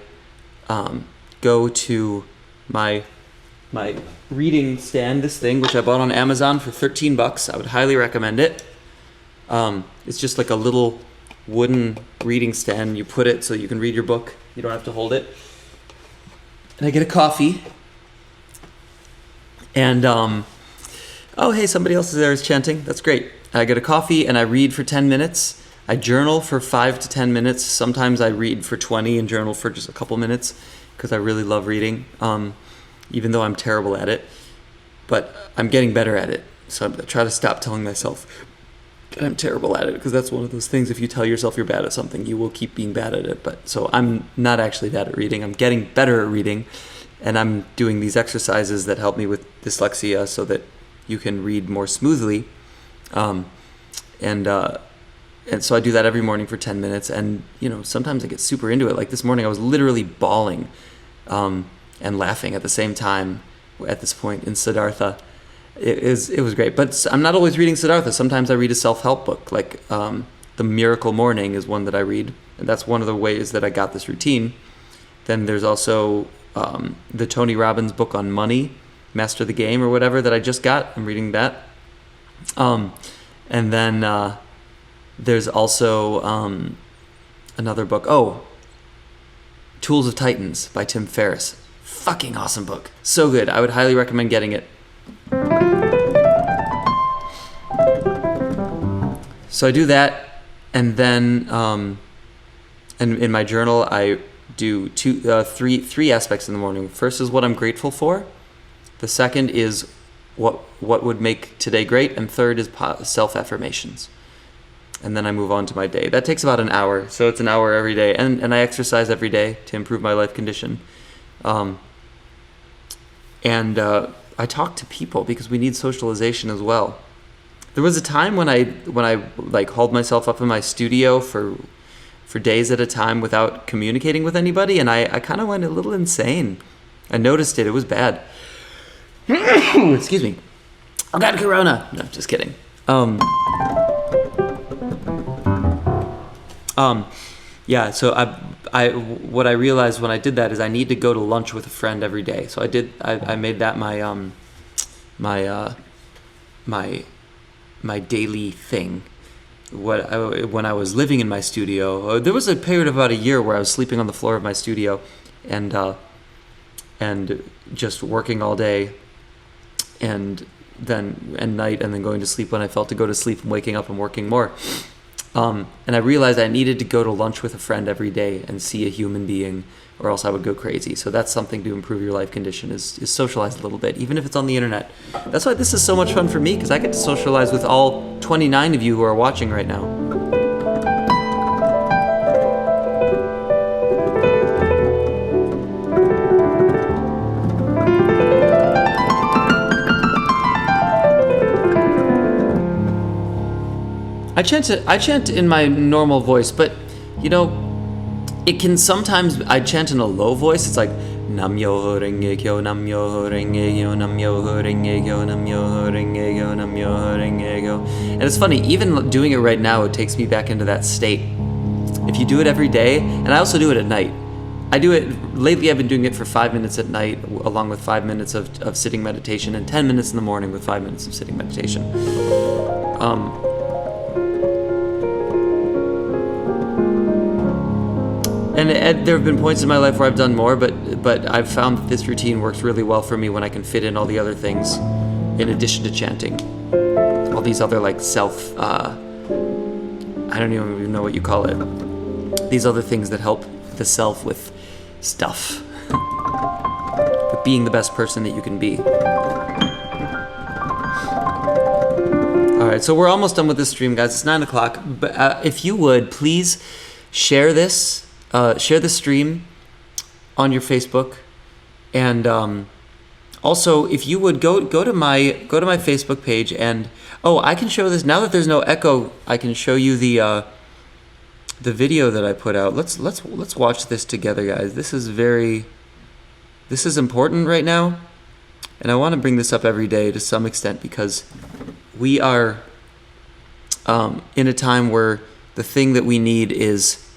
go to my reading stand, this thing, which I bought on Amazon for $13. I would highly recommend it. It's just like a little wooden reading stand. You put it so you can read your book. You don't have to hold it. And I get a coffee. And, oh, hey, somebody else is there is chanting. That's great. I get a coffee and I read for 10 minutes. I journal for 5 to 10 minutes. Sometimes I read for 20 and journal for just a couple minutes because I really love reading. Even though I'm terrible at it, but I'm getting better at it. So I try to stop telling myself that I'm terrible at it, because that's one of those things, if you tell yourself you're bad at something, you will keep being bad at it. But so I'm not actually bad at reading. I'm getting better at reading, and I'm doing these exercises that help me with dyslexia so that you can read more smoothly. And so I do that every morning for 10 minutes, and sometimes I get super into it. Like this morning I was literally bawling and laughing at the same time at this point in Siddhartha. It was great. But I'm not always reading Siddhartha. Sometimes I read a self-help book, like The Miracle Morning is one that I read. And that's one of the ways that I got this routine, Then there's also the Tony Robbins book on money, Master the Game or whatever, that I just got. I'm reading that. And then there's also another book. Oh, Tools of Titans by Tim Ferriss. Fucking awesome book. So good. I would highly recommend getting it. So I do that, and then and in my journal I do three aspects in the morning. First is what I'm grateful for. The second is what would make today great, and third is self-affirmations. And then I move on to my day. That takes about an hour, so it's an hour every day, and I exercise every day to improve my life condition. And I talk to people because we need socialization as well. There was a time when I like hauled myself up in my studio for days at a time without communicating with anybody, and I kind of went a little insane. I noticed it. It was bad. Excuse me. I got corona. No, just kidding. Yeah, so what I realized when I did that is I need to go to lunch with a friend every day. So I made that my daily thing. When I was living in my studio, there was a period of about a year where I was sleeping on the floor of my studio and just working all day and night, and then going to sleep when I felt to go to sleep and waking up and working more. And I realized I needed to go to lunch with a friend every day and see a human being, or else I would go crazy. So that's something to improve your life condition, is socialize a little bit, even if it's on the internet. That's why this is so much fun for me, because I get to socialize with all 29 of you who are watching right now. I chant in my normal voice, but it can sometimes, I chant in a low voice. It's like Nam-myoho Renge-kyo, Nam-myoho Renge-kyo, Nam-myoho Renge-kyo, Nam-myoho Renge-kyo, Nam-myoho Renge-kyo. And it's funny, even doing it right now, it takes me back into that state. If you do it every day, and I also do it at night. Lately I've been doing it for 5 minutes at night, along with 5 minutes of sitting meditation, and 10 minutes in the morning with 5 minutes of sitting meditation. And there have been points in my life where I've done more, but I've found that this routine works really well for me when I can fit in all the other things in addition to chanting. All these other I don't even know what you call it. These other things that help the self with stuff. With being the best person that you can be. Alright, so we're almost done with this stream, guys. It's 9 o'clock. But if you would, please share this. Share the stream on your Facebook, and also if you would go to my Facebook page, and I can show this now that there's no echo. I can show you the video that I put out. Let's watch this together, guys. This is important right now, and I want to bring this up every day to some extent, because we are in a time where the thing that we need is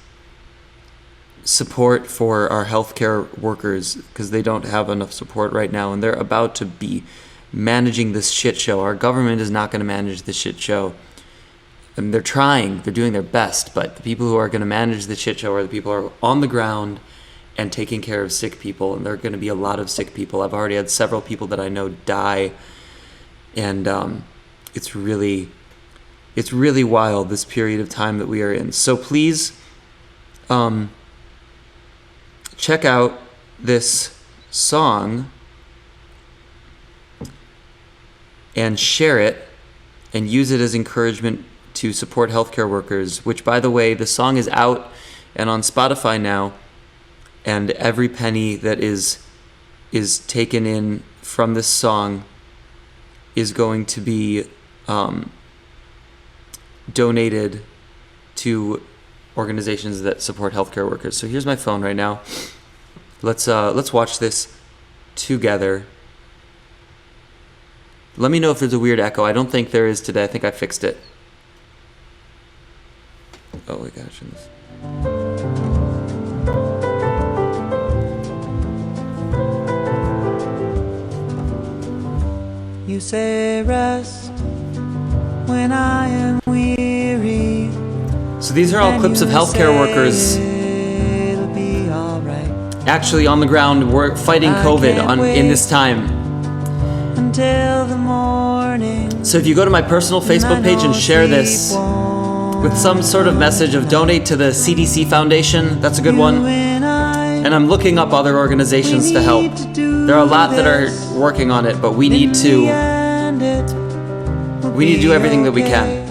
support for our healthcare workers, because they don't have enough support right now, and they're about to be managing this shit show. Our government is not going to manage this shit show, and they're doing their best, but the people who are going to manage the shit show are the people who are on the ground and taking care of sick people, and there are going to be a lot of sick people. I've already had several people that I know die, and it's really wild, this period of time that we are in. So please check out this song and share it and use it as encouragement to support healthcare workers, which, by the way, the song is out and on Spotify now, and every penny that is taken in from this song is going to be donated to organizations that support healthcare workers. So here's my phone right now. Let's watch this together. Let me know if there's a weird echo. I don't think there is today. I think I fixed it. Oh, we gotta turn this. You say rest when I am weary. So these are all clips of healthcare workers actually on the ground fighting COVID in this time. Until the morning. So if you go to my personal Facebook page and share this with some sort of message of donate to the CDC Foundation, that's a good one. And I'm looking up other organizations to help. There are a lot that are working on it, but we need to do everything that we can.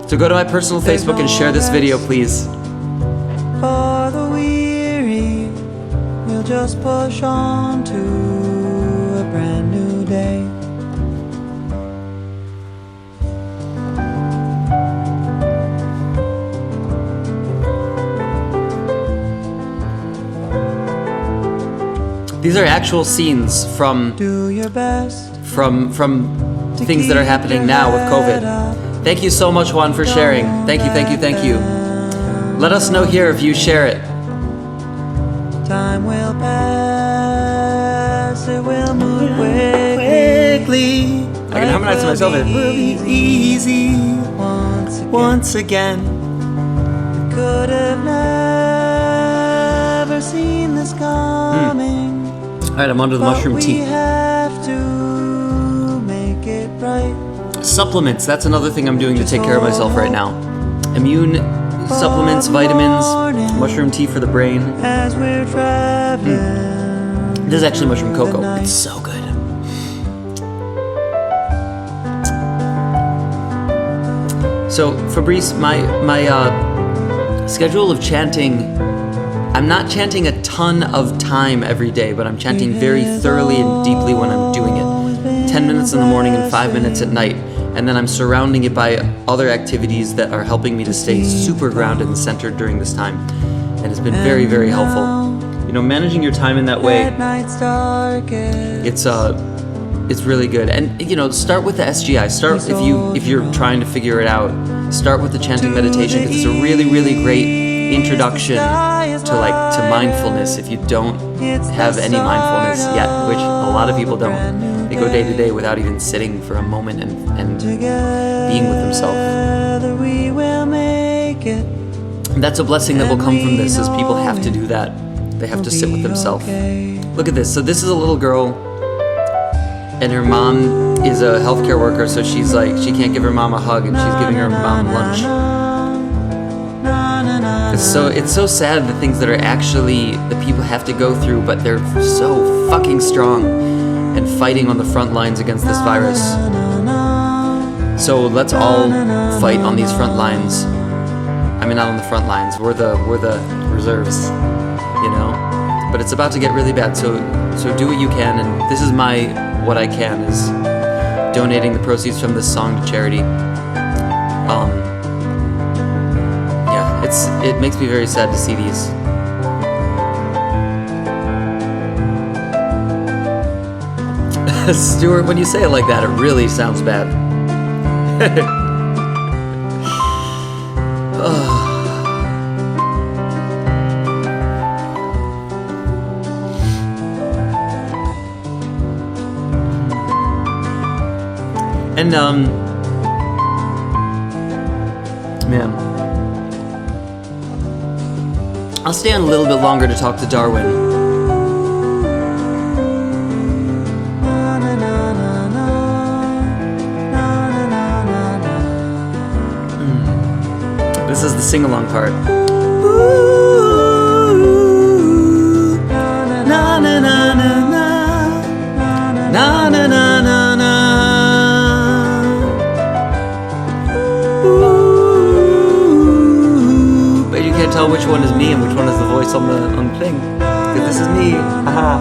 So go to my personal Facebook and share this video, please. For the weary, we'll just push on to a brand new day. These are actual scenes from Do your best things that are happening now with COVID. Thank you so much, Juan, for sharing. Thank you, thank you, thank you. Let us know here if you share it. Time will pass, it will move quickly. I can harmonize to myself. It will be easy once again. Could have never seen this coming. All right, I'm onto the mushroom tea. We have to make it right. Supplements, that's another thing I'm doing to take care of myself right now. Immune supplements, vitamins, mushroom tea for the brain. As we're traveling. This is actually mushroom cocoa. It's so good. So Fabrice, my schedule of chanting, I'm not chanting a ton of time every day, but I'm chanting very thoroughly and deeply when I'm doing it. 10 minutes in the morning and 5 minutes at night. And then I'm surrounding it by other activities that are helping me to stay super grounded and centered during this time. And it's been very, very helpful. You know, managing your time in that way, it's really good. And you know, start with the SGI. Start if you're trying to figure it out. Start with the chanting meditation, because it's a really, really great introduction to mindfulness if you don't have any mindfulness yet, which a lot of people don't. They go day to day without even sitting for a moment and being with themselves. And that's a blessing that will come from this, is people have to do that. They have to sit with themselves. Look at this. So this is a little girl, and her mom is a healthcare worker, so she's like, she can't give her mom a hug, and she's giving her mom lunch. It's so sad, the things that are actually that people have to go through, but they're so fucking strong and fighting on the front lines against this virus. So let's all fight on these front lines. I mean, not on the front lines. We're the reserves, you know. But it's about to get really bad. So do what you can, and this is what I can is donating the proceeds from this song to charity. It makes me very sad to see these. Stuart, when you say it like that, it really sounds bad. And man, I'll stay on a little bit longer to talk to Darwin. This is the sing-along part. Ooh, na na na na na, na na na na na. Ooh, but you can't tell which one is me and which one is the voice on the thing, because this is me. Haha.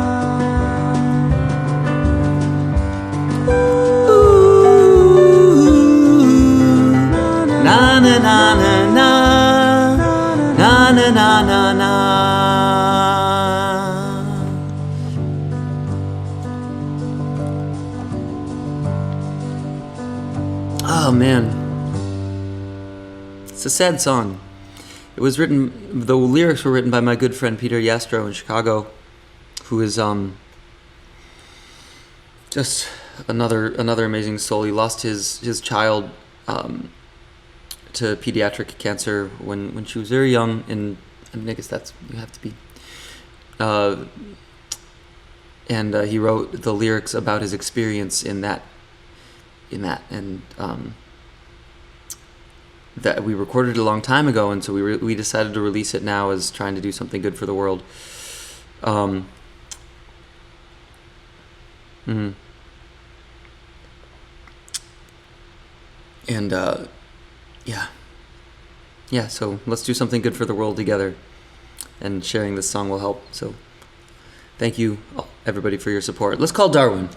Na na na na na, na na na na na. Oh man, it's a sad song. It was written, the lyrics were written by my good friend Peter Yastro in Chicago, who is just another amazing soul. He lost his child to pediatric cancer when she was very young, and I mean, I guess that's you have to be. And he wrote the lyrics about his experience in that, and that we recorded a long time ago, and so we decided to release it now as trying to do something good for the world. And yeah, so let's do something good for the world together, and sharing this song will help. So thank you, everybody, for your support. Let's call Darwin.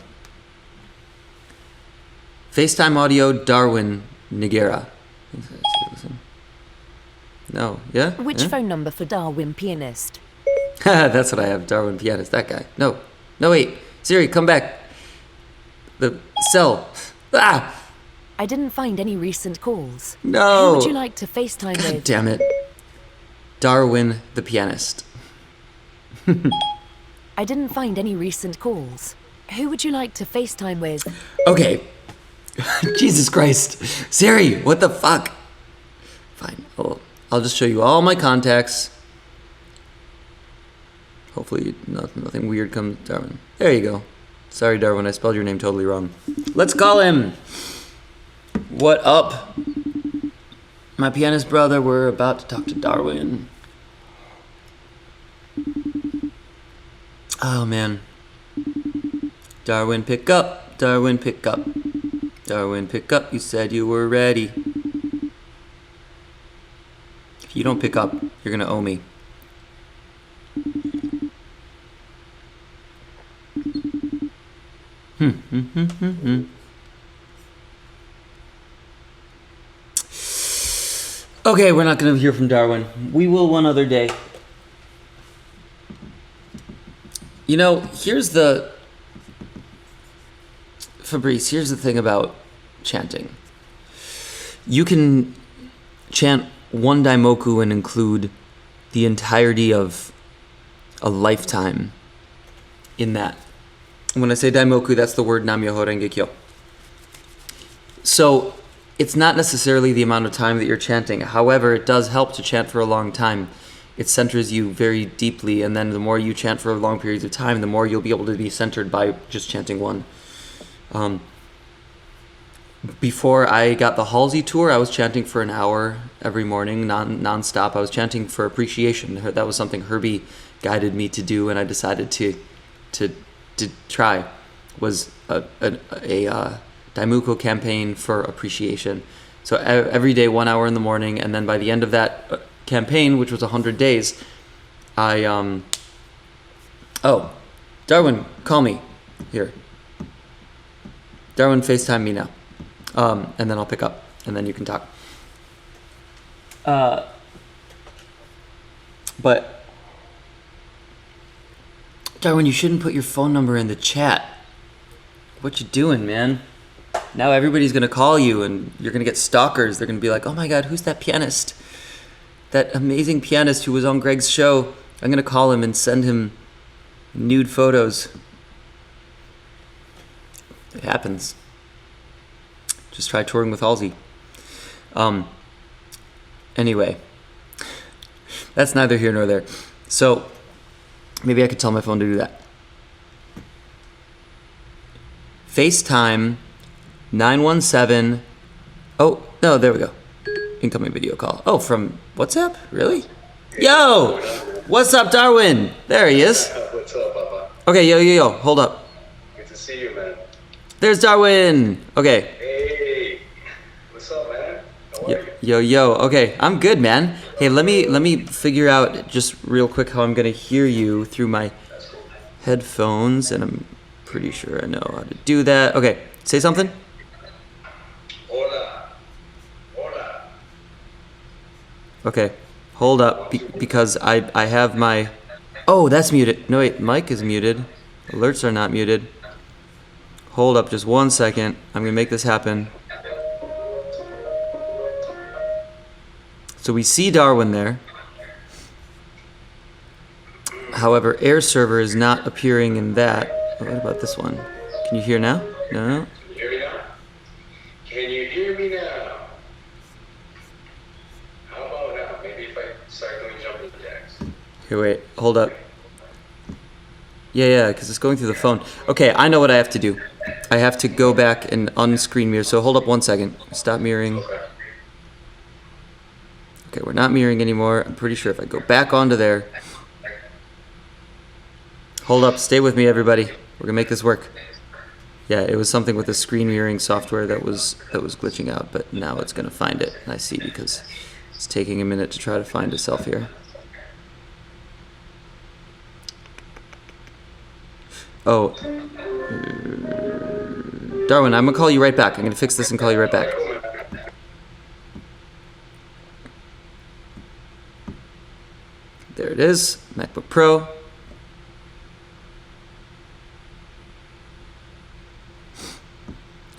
FaceTime audio, Darwin Nigera. No, yeah? Which yeah? phone number for Darwin Pianist? That's what I have, Darwin Pianist, that guy. No, wait. Siri, come back. The cell. Ah! I didn't find any recent calls. No. Who would you like to FaceTime God with? damn it. Darwin the pianist. I didn't find any recent calls. Who would you like to FaceTime with? Okay. Jesus Christ. Siri, what the fuck? Fine. I'll just show you all my contacts. Hopefully nothing weird comes. Darwin. There you go. Sorry, Darwin, I spelled your name totally wrong. Let's call him. What up? My pianist brother, we're about to talk to Darwin. Oh, man. Darwin, pick up. Darwin, pick up. Darwin, pick up. You said you were ready. If you don't pick up, you're gonna owe me. Okay, we're not gonna hear from Darwin. We will one other day. You know, Fabrice, here's the thing about chanting. You can chant one daimoku and include the entirety of a lifetime in that. When I say daimoku, that's the word Nam-myoho Renge Kyo. So it's not necessarily the amount of time that you're chanting. However, it does help to chant for a long time. It centers you very deeply, and then the more you chant for long periods of time, the more you'll be able to be centered by just chanting one. Before I got the Halsey tour, I was chanting for an hour every morning, non-stop. I was chanting for appreciation. That was something Herbie guided me to do, and I decided to try. Was a Daimuko campaign for appreciation. So every day, 1 hour in the morning, and then by the end of that campaign, which was 100 days, I oh, Darwin, call me. Here. Darwin, FaceTime me now. And then I'll pick up, and then you can talk. But Darwin, you shouldn't put your phone number in the chat. What you doing, man? Now everybody's gonna call you, and you're gonna get stalkers. They're gonna be like, "Oh my God, who's that pianist? That amazing pianist who was on Greg's show." I'm gonna call him and send him nude photos. It happens. Just try touring with Halsey. Anyway, that's neither here nor there. So maybe I could tell my phone to do that. FaceTime 917. Oh, no, there we go. Incoming video call. Oh, from WhatsApp? Really? Yo! What's up, Darwin? There he is. What's up, Papa? Okay, yo. Hold up. Good to see you, man. There's Darwin. Okay. Hey, what's up, man? How are you? Yo. Okay, I'm good, man. Hey, let me figure out just real quick how I'm gonna hear you through my headphones, and I'm pretty sure I know how to do that. Okay, say something. Hola. Okay, hold up, because I have my... Oh, that's muted. No, wait, mic is muted. Alerts are not muted. Hold up just 1 second. I'm gonna make this happen. So we see Darwin there. However, Air Server is not appearing in that. What about this one? Can you hear now? No. Can you hear me now? Can you hear me now? How about now? Maybe if I start doing jumping jacks. Here, wait. Hold up. Yeah, because it's going through the phone. Okay, I know what I have to do. I have to go back and unscreen mirror. So hold up 1 second. Stop mirroring. Okay. Okay, we're not mirroring anymore. I'm pretty sure if I go back onto there. Hold up. Stay with me, everybody. We're gonna make this work. Yeah, it was something with the screen mirroring software that was glitching out, but now it's gonna find it. I see, because it's taking a minute to try to find itself here. Oh, Darwin, I'm gonna call you right back. I'm gonna fix this and call you right back. There it is, MacBook Pro.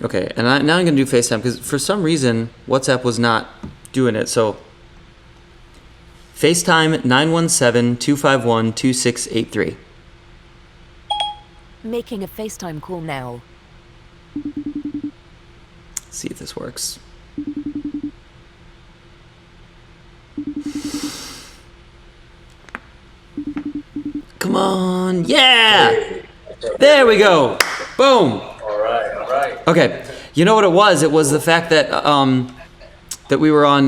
Okay, and now I'm gonna do FaceTime because for some reason WhatsApp was not doing it. So FaceTime 917-251-2683. Making a FaceTime call now. See if this works. Come on, yeah! There we go. Boom. All right. Okay, you know what it was? It was the fact that that we were on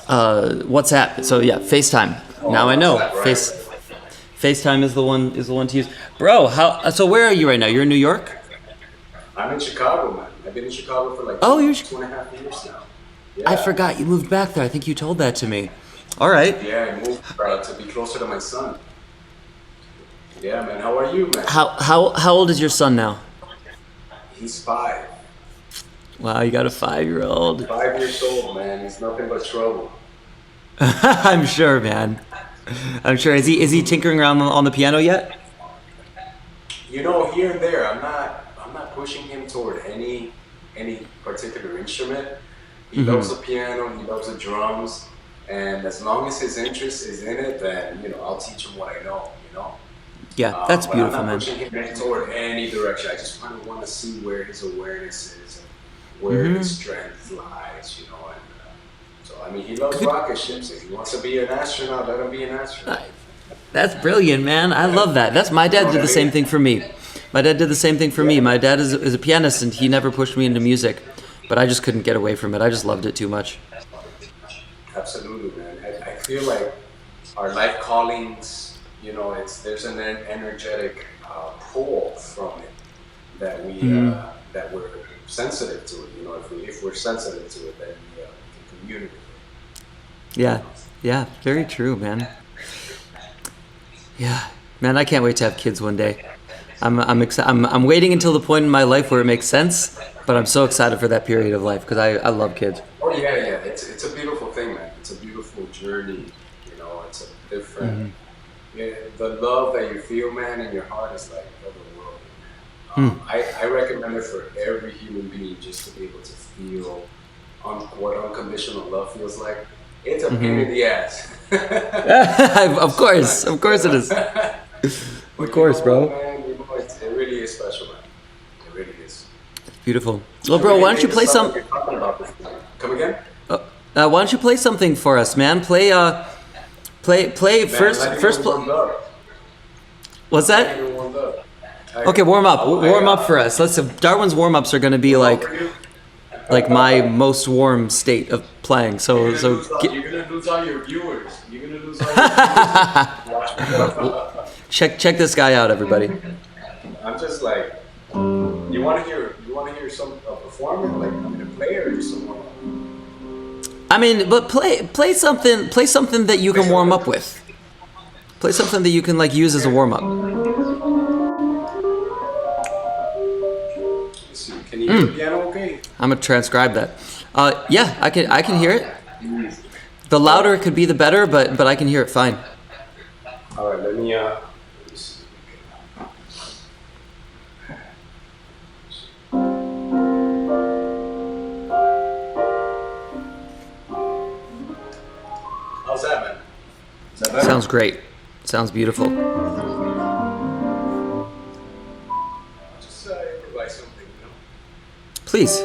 WhatsApp. So yeah, FaceTime. Now I know. FaceTime is the one to use. Bro, so where are you right now? You're in New York? I'm in Chicago, man. I've been in Chicago for like 2.5 years now. Yeah. I forgot you moved back there. I think you told that to me. All right. Yeah, I moved to be closer to my son. Yeah, man. How are you, man? How old is your son now? He's 5. Wow, you got a 5-year-old. 5 years old, man. He's nothing but trouble. I'm sure, man. I'm sure. Is he tinkering around on the piano yet? You know, here and there. I'm not pushing him toward any particular instrument. He loves the piano. He loves the drums. And as long as his interest is in it, then I'll teach him what I know. Yeah, that's beautiful, man. I'm not pushing him toward any direction. I just kind of want to see where his awareness is and where his strength lies, And so, I mean, he loves rocket ships. If he wants to be an astronaut, let him be an astronaut. That's brilliant, man. I love that. My dad did the same thing for me. My dad did the same thing for me. My dad is a pianist, and he never pushed me into music, but I just couldn't get away from it. I just loved it too much. Absolutely, man. I feel like our life callings, there's an energetic pull from it that we're sensitive to it. If we're sensitive to it, then we can communicate. Yeah, very true, man. Yeah, man, I can't wait to have kids one day. I'm waiting until the point in my life where it makes sense, but I'm so excited for that period of life because I love kids. Oh yeah, it's a beautiful thing, man. It's a beautiful journey. It's a different. The love that you feel, man, in your heart is like otherworldly. I recommend it for every human being just to be able to feel what unconditional love feels like. It's a pain in the ass. Of course it is. Of course, bro. Man, it really is special, man. It really is. Beautiful. Well, bro, why don't you play some? Come again? Why don't you play something for us, man? Play first. What's that? Okay, warm up for us. Darwin's warm ups are gonna be like my most warm state of playing. So you're gonna lose all your viewers. Check this guy out, everybody. I'm just like, you want to hear some performer, like a player or someone? I mean, but play something that you can warm up with. Play something that you can use as a warm up. Can you hear the piano okay? I'm gonna transcribe that. Yeah, I can hear it. The louder it could be, the better, but I can hear it fine. All right, let me see. How's that, man? Is that better? Sounds great. Sounds beautiful. Just improvise something. Please.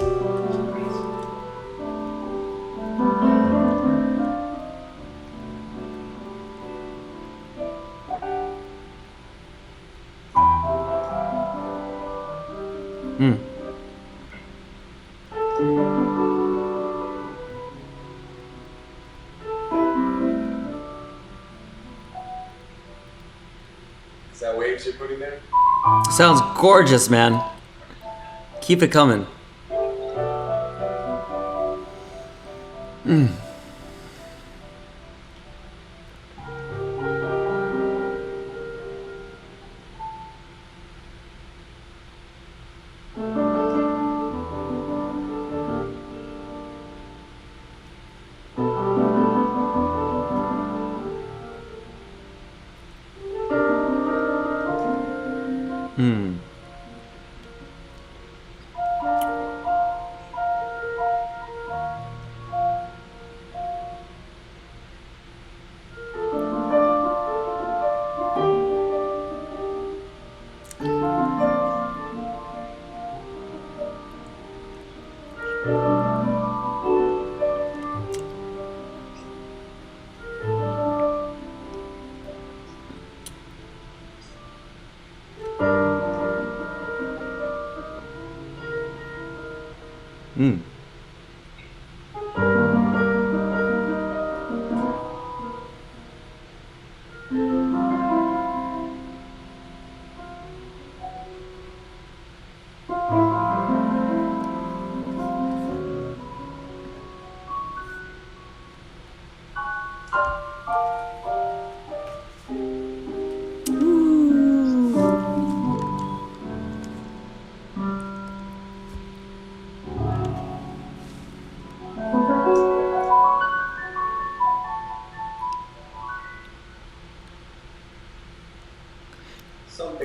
Is that waves you're putting there? Sounds gorgeous, man. Keep it coming.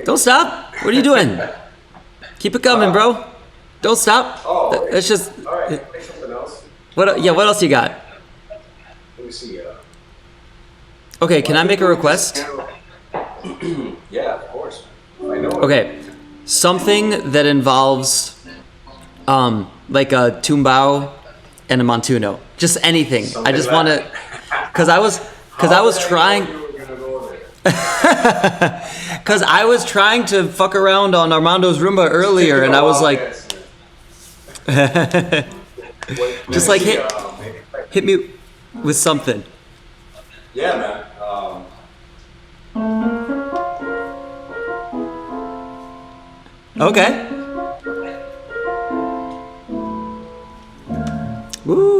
Don't stop. What are you doing? Keep it coming, bro. Don't stop. Oh, okay. That's just. All right, play something else. What? Yeah. What else you got? Let me see. Okay. Can I make a request? Yeah, of course. I know. Okay. Something that involves, like a tumbao and a montuno. Just anything. I just want to, cause I was trying. Cause I was trying to fuck around on Armando's Roomba earlier, and I was like, just like hit me with something. Yeah, man. Okay. Woo.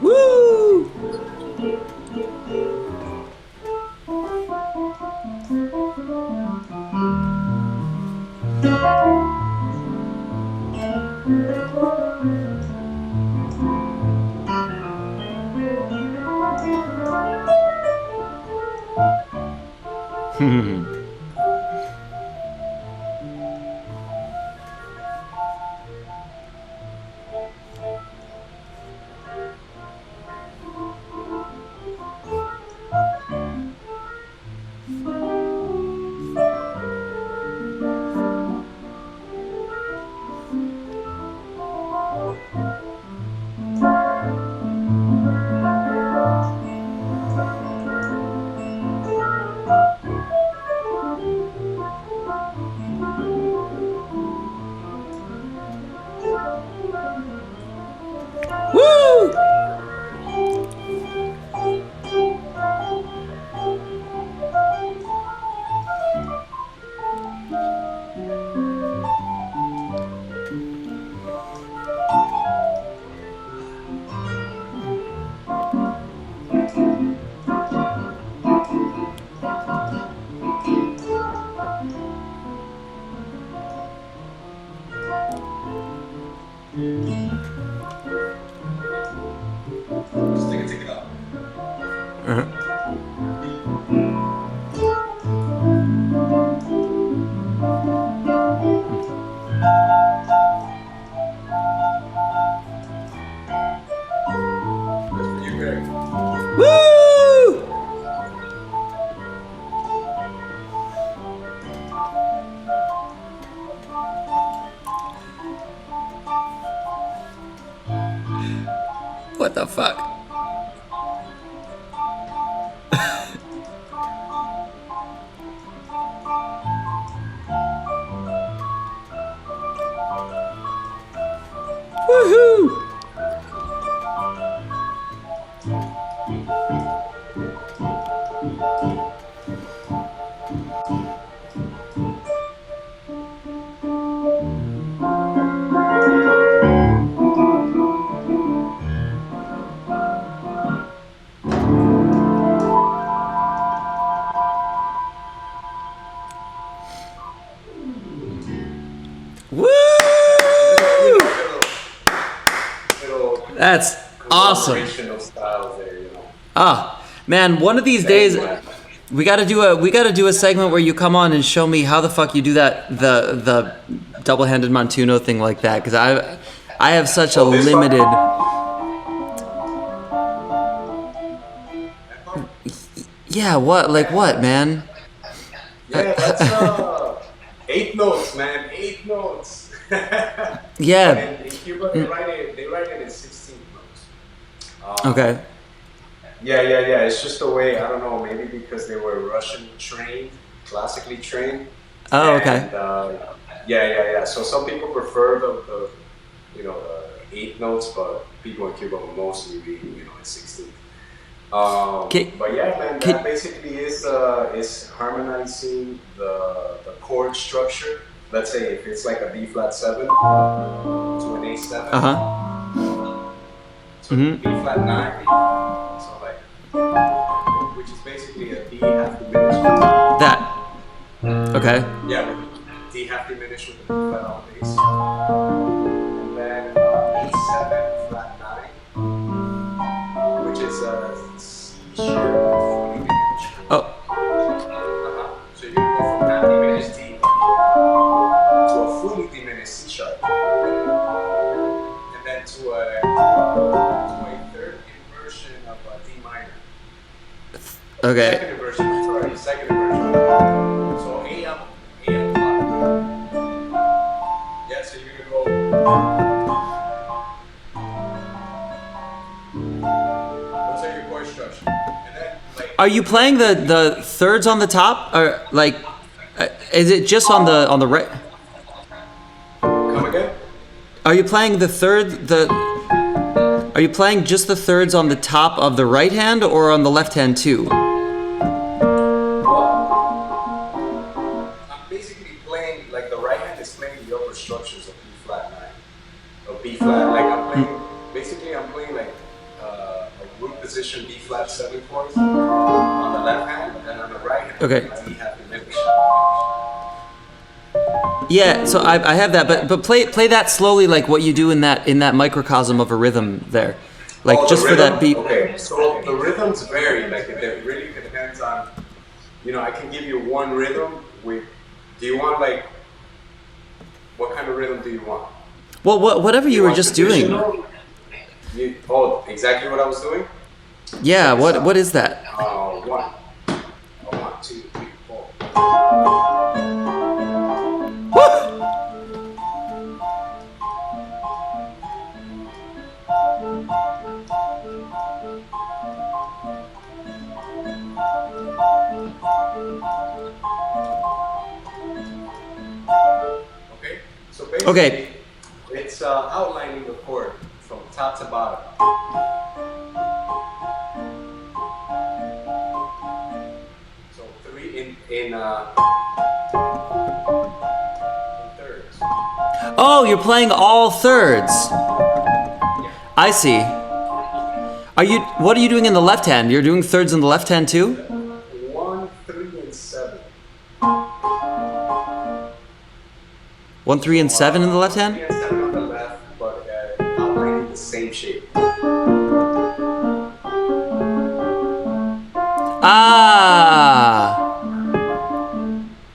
Woo! Woo! Just take it up. That's for you, Greg. Woo! What the fuck? Woohoo! Woo! Little That's awesome. collaboration of styles there, you know. Ah, man, one of these days we got to do a segment where you come on and show me how the fuck you do the double-handed Montuno thing like that, cuz I have such a limited Yeah, what? Like what, man? Yeah, that's 8 notes, man. 8 notes. Yeah. And in Cuba, they write it in 16 notes. Okay. Yeah. It's just a way, I don't know, maybe because they were Russian trained, classically trained. Oh, okay. And, yeah. So some people prefer the 8 notes, but people in Cuba mostly read, it's 16. But yeah, man, that basically is harmonizing the chord structure. Let's say if it's like a B flat 7 to an A 7. To B flat 9. So like, which is basically a D half diminished. That. Okay. Yeah, D half diminished with a B flat on bass. And then A7 flat 9, which is a C sharp fully diminished. Oh. So you go from half diminished D to a fully diminished C sharp, and then to a third inversion of a D minor. Okay. Second inversion. So AM flat. Yeah, so you're gonna go. Those are your chord structure, and then like. Are you playing the thirds on the top, or like, is it just on the right? Come again? Are you playing Are you playing just the thirds on the top of the right hand, or on the left hand too? Well, I'm basically playing like the right hand is playing the upper structures of B flat 9, of B flat. Like I'm playing like a root position B flat 7 chords on the left hand, and on the right hand, Okay. D half diminished. Yeah, so I have that, but play that slowly, like what you do in that microcosm of a rhythm there, like just for that beat. Okay, so the rhythms vary. Like it really depends on, I can give you one rhythm. Do you want like, what kind of rhythm do you want? Well, whatever you were just doing. Exactly what I was doing? Yeah, what is that? 1, 2, 3, 4. Okay, so basically, Okay. it's how outlining the chord from top to bottom. So 3 in thirds. Oh, you're playing all thirds. I see. What are you doing in the left hand? You're doing thirds in the left hand too? 1, 3, and 7. 1, 3, and 7 in the left 3 hand? and 7 on the left, but outlining the same shape. Ah!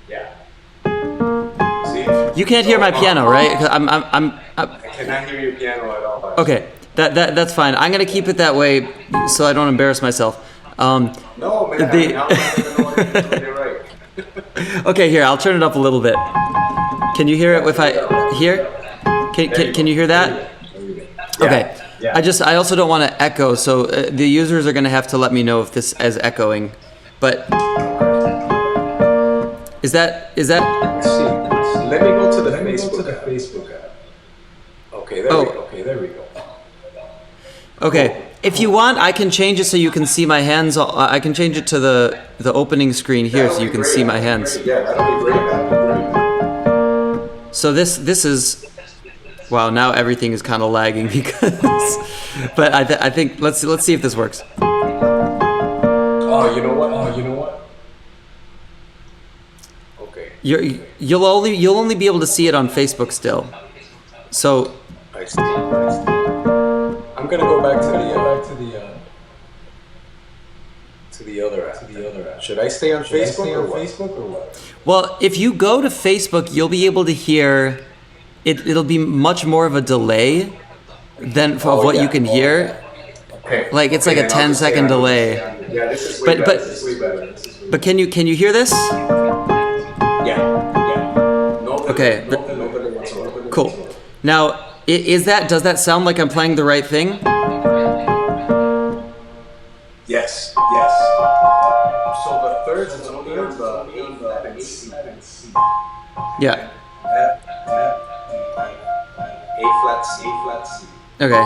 Yeah. See? You can't hear my piano, right? 'Cause I'm I cannot hear your piano at all. okay. That's fine. I'm gonna keep it that way so I don't embarrass myself. No, man. How am I gonna know what you're right? Okay, here, I'll turn it up a little bit. Can you hear it if I here? Can you hear that? Okay. Yeah. I also don't want to echo, so the users are going to have to let me know if this is echoing. But is that Let's see. Let me go to the Facebook app. Okay, there we go. There we go. okay? If you want, I can change it so you can see my hands. I can change it to the opening screen here so you can see my hands. Yeah, that'll be great. So this is, wow, now everything is kind of lagging because, but I think let's see if this works. Oh, you know what? Okay. You'll only be able to see it on Facebook still. So I see. I'm gonna go back to the other app. Should I stay on Facebook or what? well, if you go to Facebook, you'll be able to hear it. It'll be much more of a delay than for what you can hear. Okay. Like it's like a 10-second delay. Yeah, this is way better. This is way better. But can you hear this? Yeah. No delay. Okay. No delay whatsoever. Cool. Now, does that sound like I'm playing the right thing? Yes. So the thirds is only on the A flat and C. Yeah. A flat, C. Okay.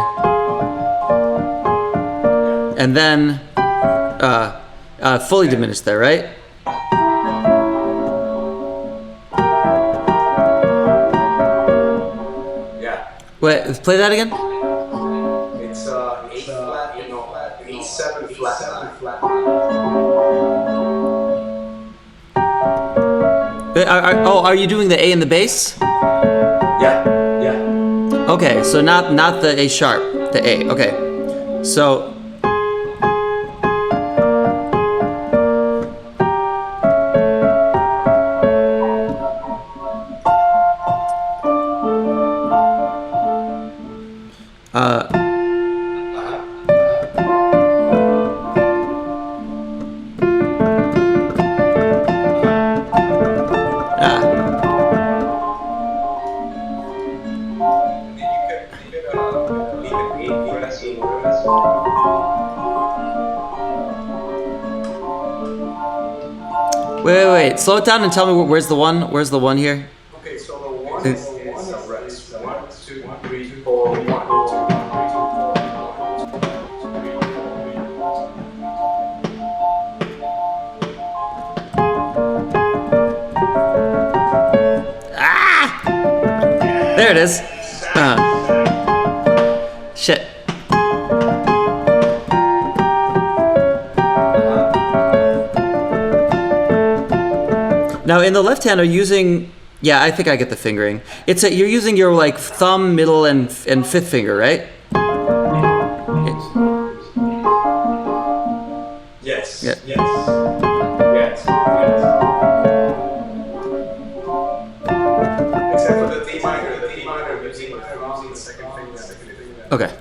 And then fully diminished there, right? Yeah. Wait, play that again. It's A flat, A7 flat. Are you doing the A in the bass? Yeah. Okay, so not the A sharp, the A. Okay, so. Wait. Slow it down and tell me where's the one? Where's the one here? Okay, so the one is a rest. 1, 2, 3, 4, 1, 2, 3, 4, 1, 2, 3. There it is. Shit. Now in the left hand, are you using? Yeah, I think I get the fingering. You're using your like thumb, middle, and fifth finger, right? Yes. Yeah. Yes. Except for the D minor. The D minor using the thumb, the second finger. Okay.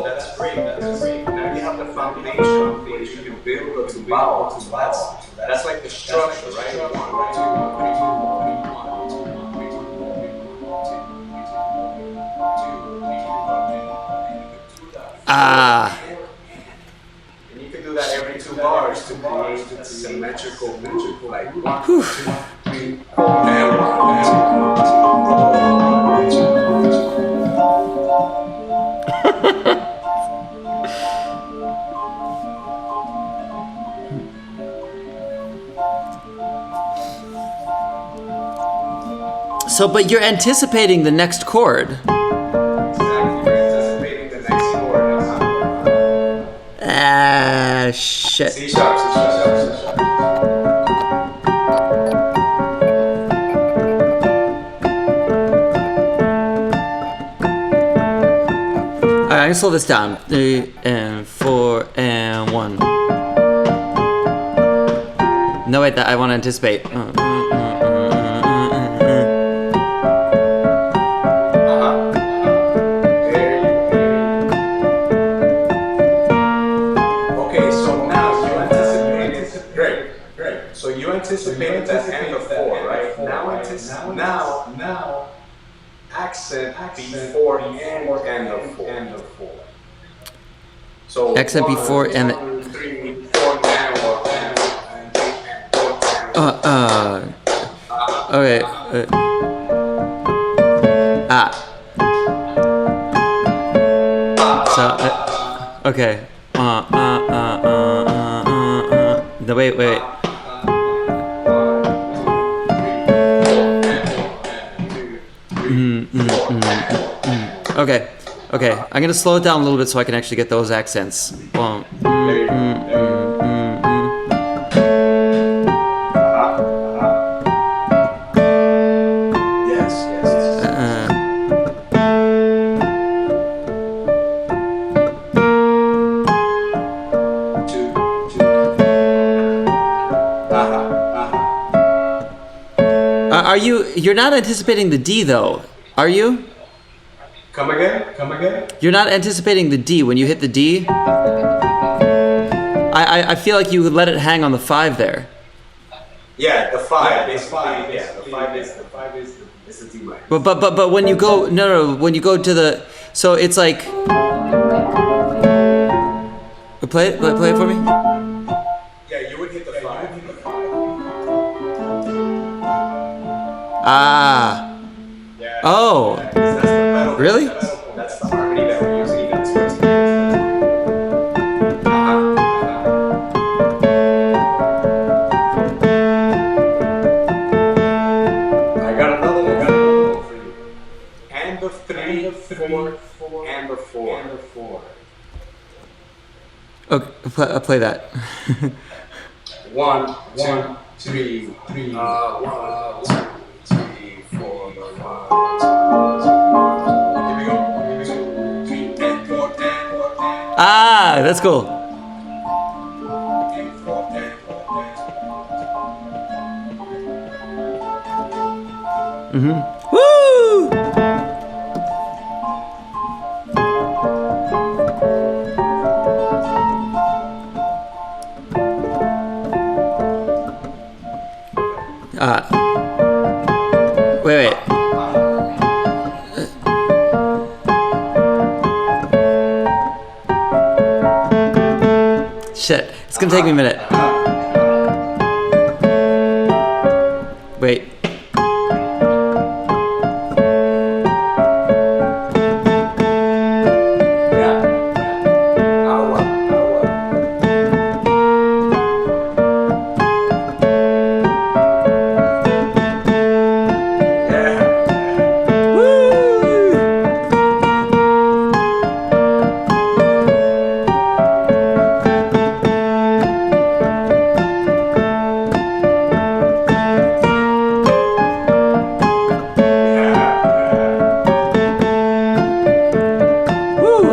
That's great. Now you have the foundation which you can build to vowel. So that's like the structure, right? 1, 2, 3, 4. And you can do that every 2 bars to create a symmetrical like 1, 2, 3, And So, but you're anticipating the next chord. Ah, shit. C sharp, C sharp, C sharp. Alright, I can slow this down. 3 and 4 and 1. No, wait, that I want to anticipate. Anticipated that end of 4, right? Now, accent before end of 4. So accent before and 2, 3, 4, and okay. So okay. No, wait. Okay. I'm gonna slow it down a little bit so I can actually get those accents. Yes. You're not anticipating the D though, are you? Come again? You're not anticipating the D when you hit the D? I feel like you would let it hang on the 5 there. Yeah, the 5. The 5 is the D minor. But when you go when you go to the, so it's like, play it for me. Yeah, you would hit the 5. Ah. Yeah. Oh. That's the pedal. Really? That's the harmony that we're using. That's what's I got another one for you. And the 3, 4, and the 4. Okay, play that. 1, 2, 3, 1, 2, 3, 4, 5. Here we go. 3, and 4, and. Ah, that's cool. Woo! Wait. Shit, it's gonna take me a minute. Wait.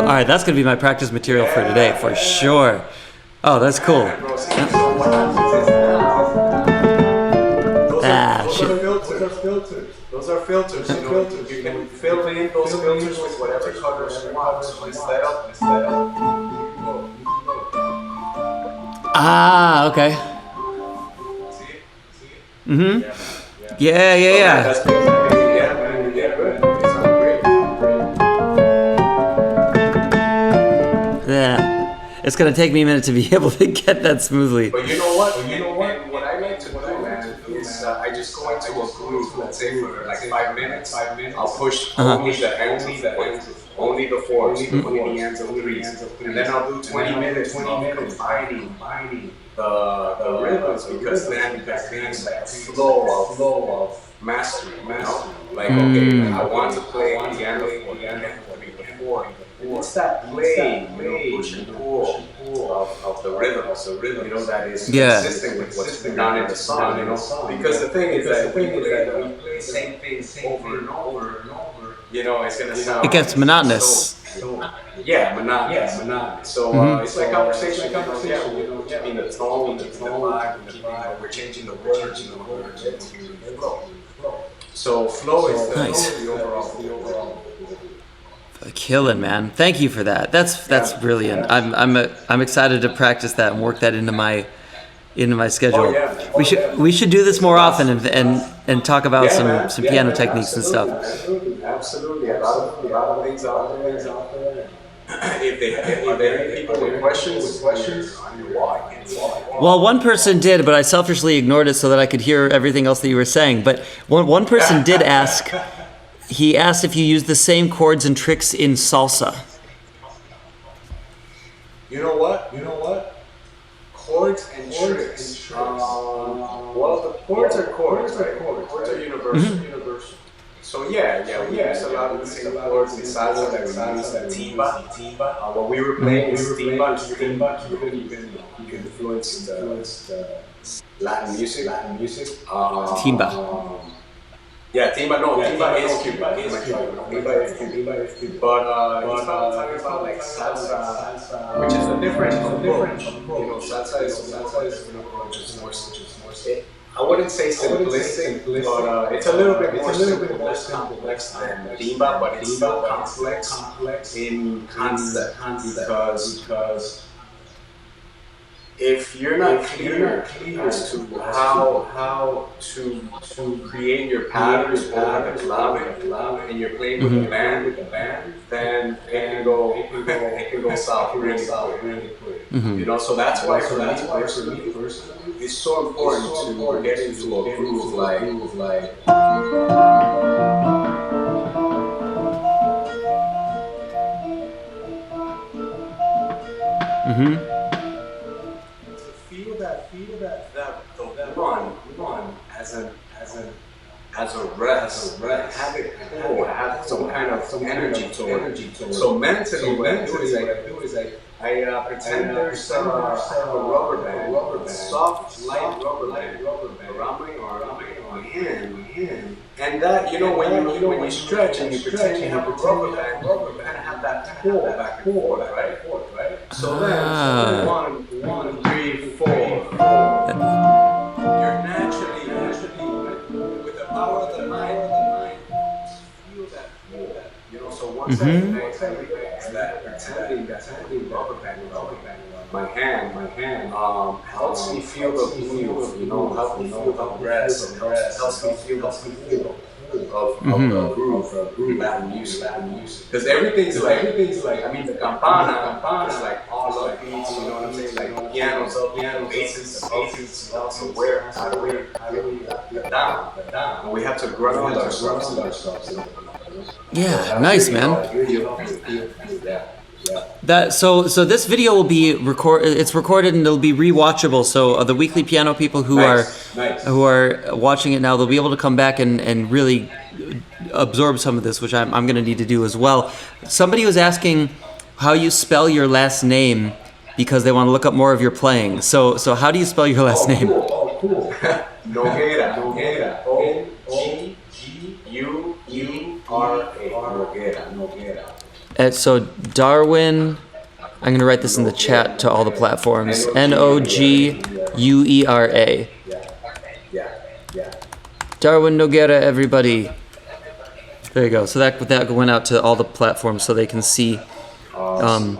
Alright, that's gonna be my practice material for today, for sure. Oh, that's cool. Shit. Those are filters. You know, you can fill in those filters with whatever colors you want. So instead of. Ah, okay. Mm-hmm. Yeah. That's good. Yeah, man, you get good. It sounds great. Yeah. It's gonna take me a minute to be able to get that smoothly. But you know what? What I like to do, man, is I just go into a groove, let's say for like 5 minutes, I'll push only the ends of only the fours, only the ends of threes, and then I'll do 20 minutes of combining the rhythms, because then it's like a flow of mastery, you know? Like, okay, I want to play piano for the end of 3 to 4. It's that play, push and pull of the rhythm, you know, that is consistent with what's going on in the song, you know. Because the thing is that we play the same things over and over, you know, it's gonna sound. It gets monotonous. Monotonous. So it's like conversation, you know, keeping the tone, keeping the vibe, we're changing the words, you know, we're changing the flow. So flow is the overall. Killing, man. Thank you for that. That's brilliant. I'm excited to practice that and work that into my schedule. Oh, yeah. We should do this more often and talk about some piano techniques and stuff. Absolutely. A lot of things out there. If are there any people with questions on your wall? Well, one person did, but I selfishly ignored it so that I could hear everything else that you were saying. But one person did ask. He asked if you use the same chords and tricks in salsa. You know what? Chords and tricks. Well, the chords are chords, right? Chords are universal. So we use a lot of the same chords in salsa that we use in timba. What we were playing is timba. You can influence the Latin music. Timba. Yeah, timba is Cuban. Timba is Cuban. But he's talking about like salsa, which is a different approach. You know, salsa is more. I wouldn't say simplistic, but it's a little bit more complex than timba, but it's still complex in concept, because if you're not clear as to how to create your patterns over the clave, and you're playing with the band, then it can go south really quick. You know, so that's why for me personally, it's so important to get into a groove like. Feel that the one as a rest, have it cool, have some kind of energy to it. So mentally, what I do is I pretend there's a rubber band, soft, light rubber band around my hand, and that, you know, when you stretch and you pretend you have a rubber band, you kind of have that pull back and forth, right? So then, 1, 2, 3, 4. You're naturally, with the power of the mind, feel that, you know. So once I relax that pretending rubber band, my hand helps me feel the groove, you know, helps me feel the breath, helps me feel the feel of the groove, Latin music. Because everything's like, I mean, the campana is like all upbeats, you know what I'm saying? Like pianos, basses, also where how do we down, and we have to ground ourselves. Yeah, nice, man. That so this video will be it's recorded and it'll be rewatchable. So the Weekly Piano people who are watching it now, they'll be able to come back and really absorb some of this, which I'm going to need to do as well. Somebody was asking how you spell your last name because they want to look up more of your playing. So how do you spell your last name? Cool. Noguera. O-G-U-U-R-A. Noguera. So Darwin, I'm going to write this in the chat to all the platforms. Noguera. Yeah. Darwin Noguera, everybody. There you go. So that went out to all the platforms so they can see. Awesome.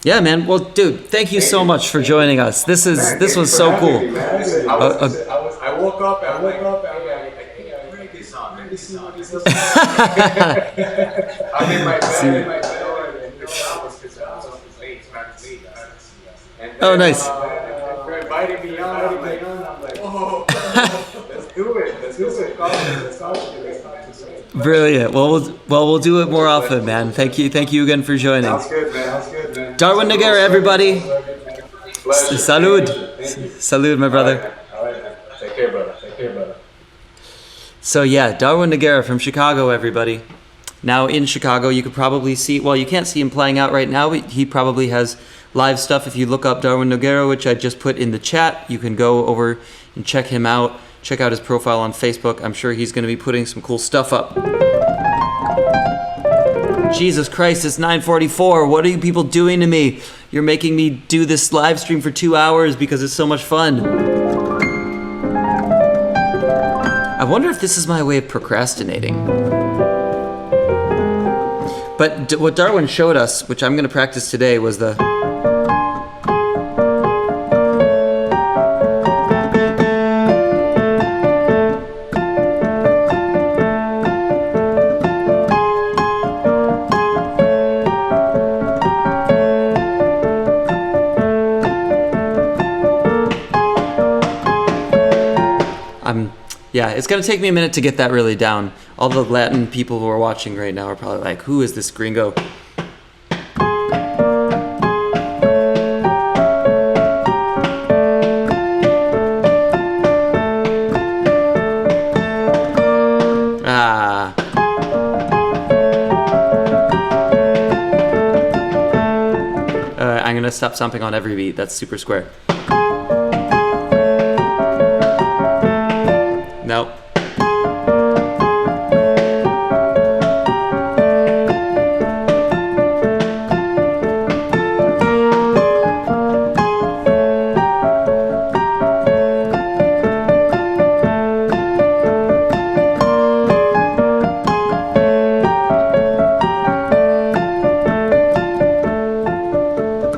Yeah, man. Well, dude, thank you so much for joining us. This was so cool. I woke up and I'm like, I'm in my bed, and no hours because I was late practicing. Oh, nice. They're inviting me on. I'm like, oh, let's do it. Let's get some coffee. Let's talk to you. Let's talk to you. Brilliant. We'll do it more often, man. Thank you again for joining. Sounds good, man. Darwin Noguera, everybody. Pleasure. Salud. Thank you. Salud, my brother. All right, man. Take care, brother. So yeah, Darwin Noguera from Chicago, everybody. Now in Chicago, you could probably see, well, you can't see him playing out right now, but he probably has live stuff. If you look up Darwin Noguera, which I just put in the chat, you can go over and check him out. Check out his profile on Facebook. I'm sure he's going to be putting some cool stuff up. Jesus Christ, it's 9:44. What are you people doing to me? You're making me do this live stream for 2 hours because it's so much fun. I wonder if this is my way of procrastinating. But what Darwin showed us, which I'm going to practice today, was the... Yeah, it's going to take me a minute to get that really down. All the Latin people who are watching right now are probably like, who is this gringo? I'm going to stop stomping on every beat. That's super square. Nope.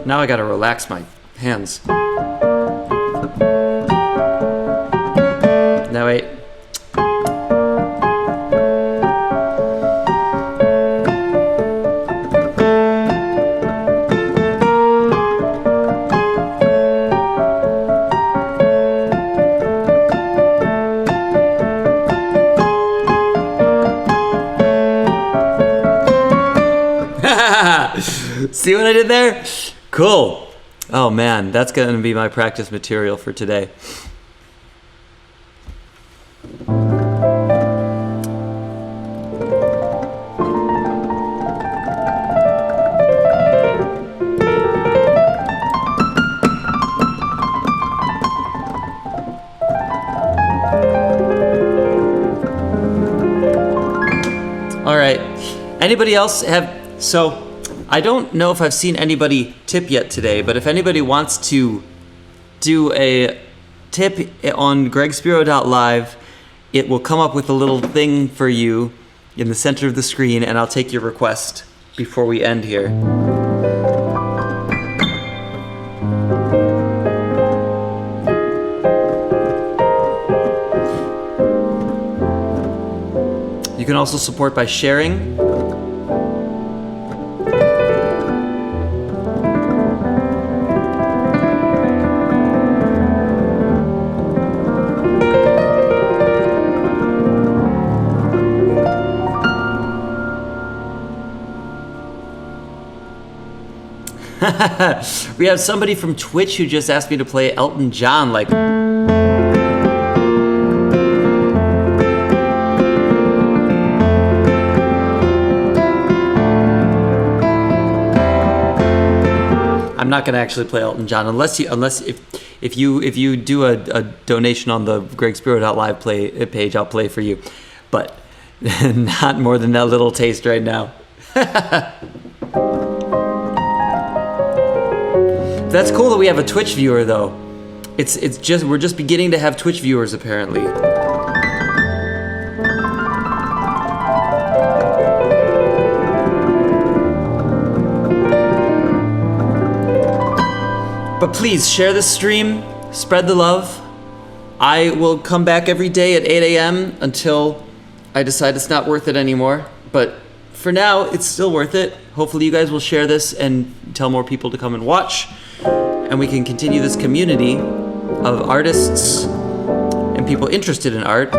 Now I gotta relax my hands. Now wait. See what I did there? Cool. Oh man, that's going to be my practice material for today. All right. Anybody else have... So... I don't know if I've seen anybody tip yet today, but if anybody wants to do a tip on gregspiro.live, it will come up with a little thing for you in the center of the screen, and I'll take your request before we end here. You can also support by sharing. We have somebody from Twitch who just asked me to play Elton John, like... I'm not gonna actually play Elton John unless if you do a donation on the gregspiro.live page, I'll play for you, but not more than that little taste right now. That's cool that we have a Twitch viewer though. We're just beginning to have Twitch viewers apparently. But please share this stream, spread the love. I will come back every day at 8 a.m. until I decide it's not worth it anymore. But for now, it's still worth it. Hopefully you guys will share this and tell more people to come and watch. And we can continue this community of artists and people interested in art.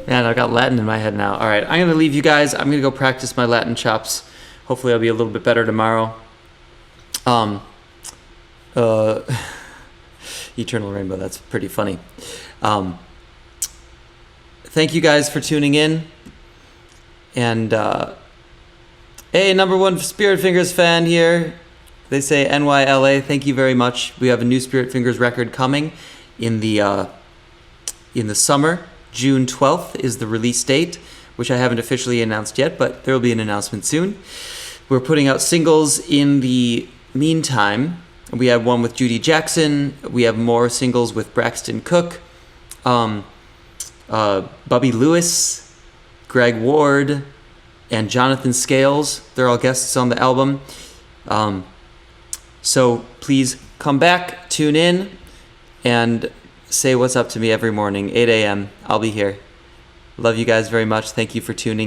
Man, I've got Latin in my head now. All right, I'm going to leave you guys. I'm going to go practice my Latin chops. Hopefully I'll be a little bit better tomorrow. Eternal Rainbow, that's pretty funny. Thank you guys for tuning in. And, hey, number one Spirit Fingers fan here. They say NYLA. Thank you very much. We have a new Spirit Fingers record coming in the summer. June 12th is the release date, which I haven't officially announced yet, but there will be an announcement soon. We're putting out singles in the meantime. We have one with Judy Jackson. We have more singles with Braxton Cook, Bubby Lewis, Greg Ward, and Jonathan Scales. They're all guests on the album. So please come back, tune in, and say what's up to me every morning, 8 a.m. I'll be here. Love you guys very much. Thank you for tuning in.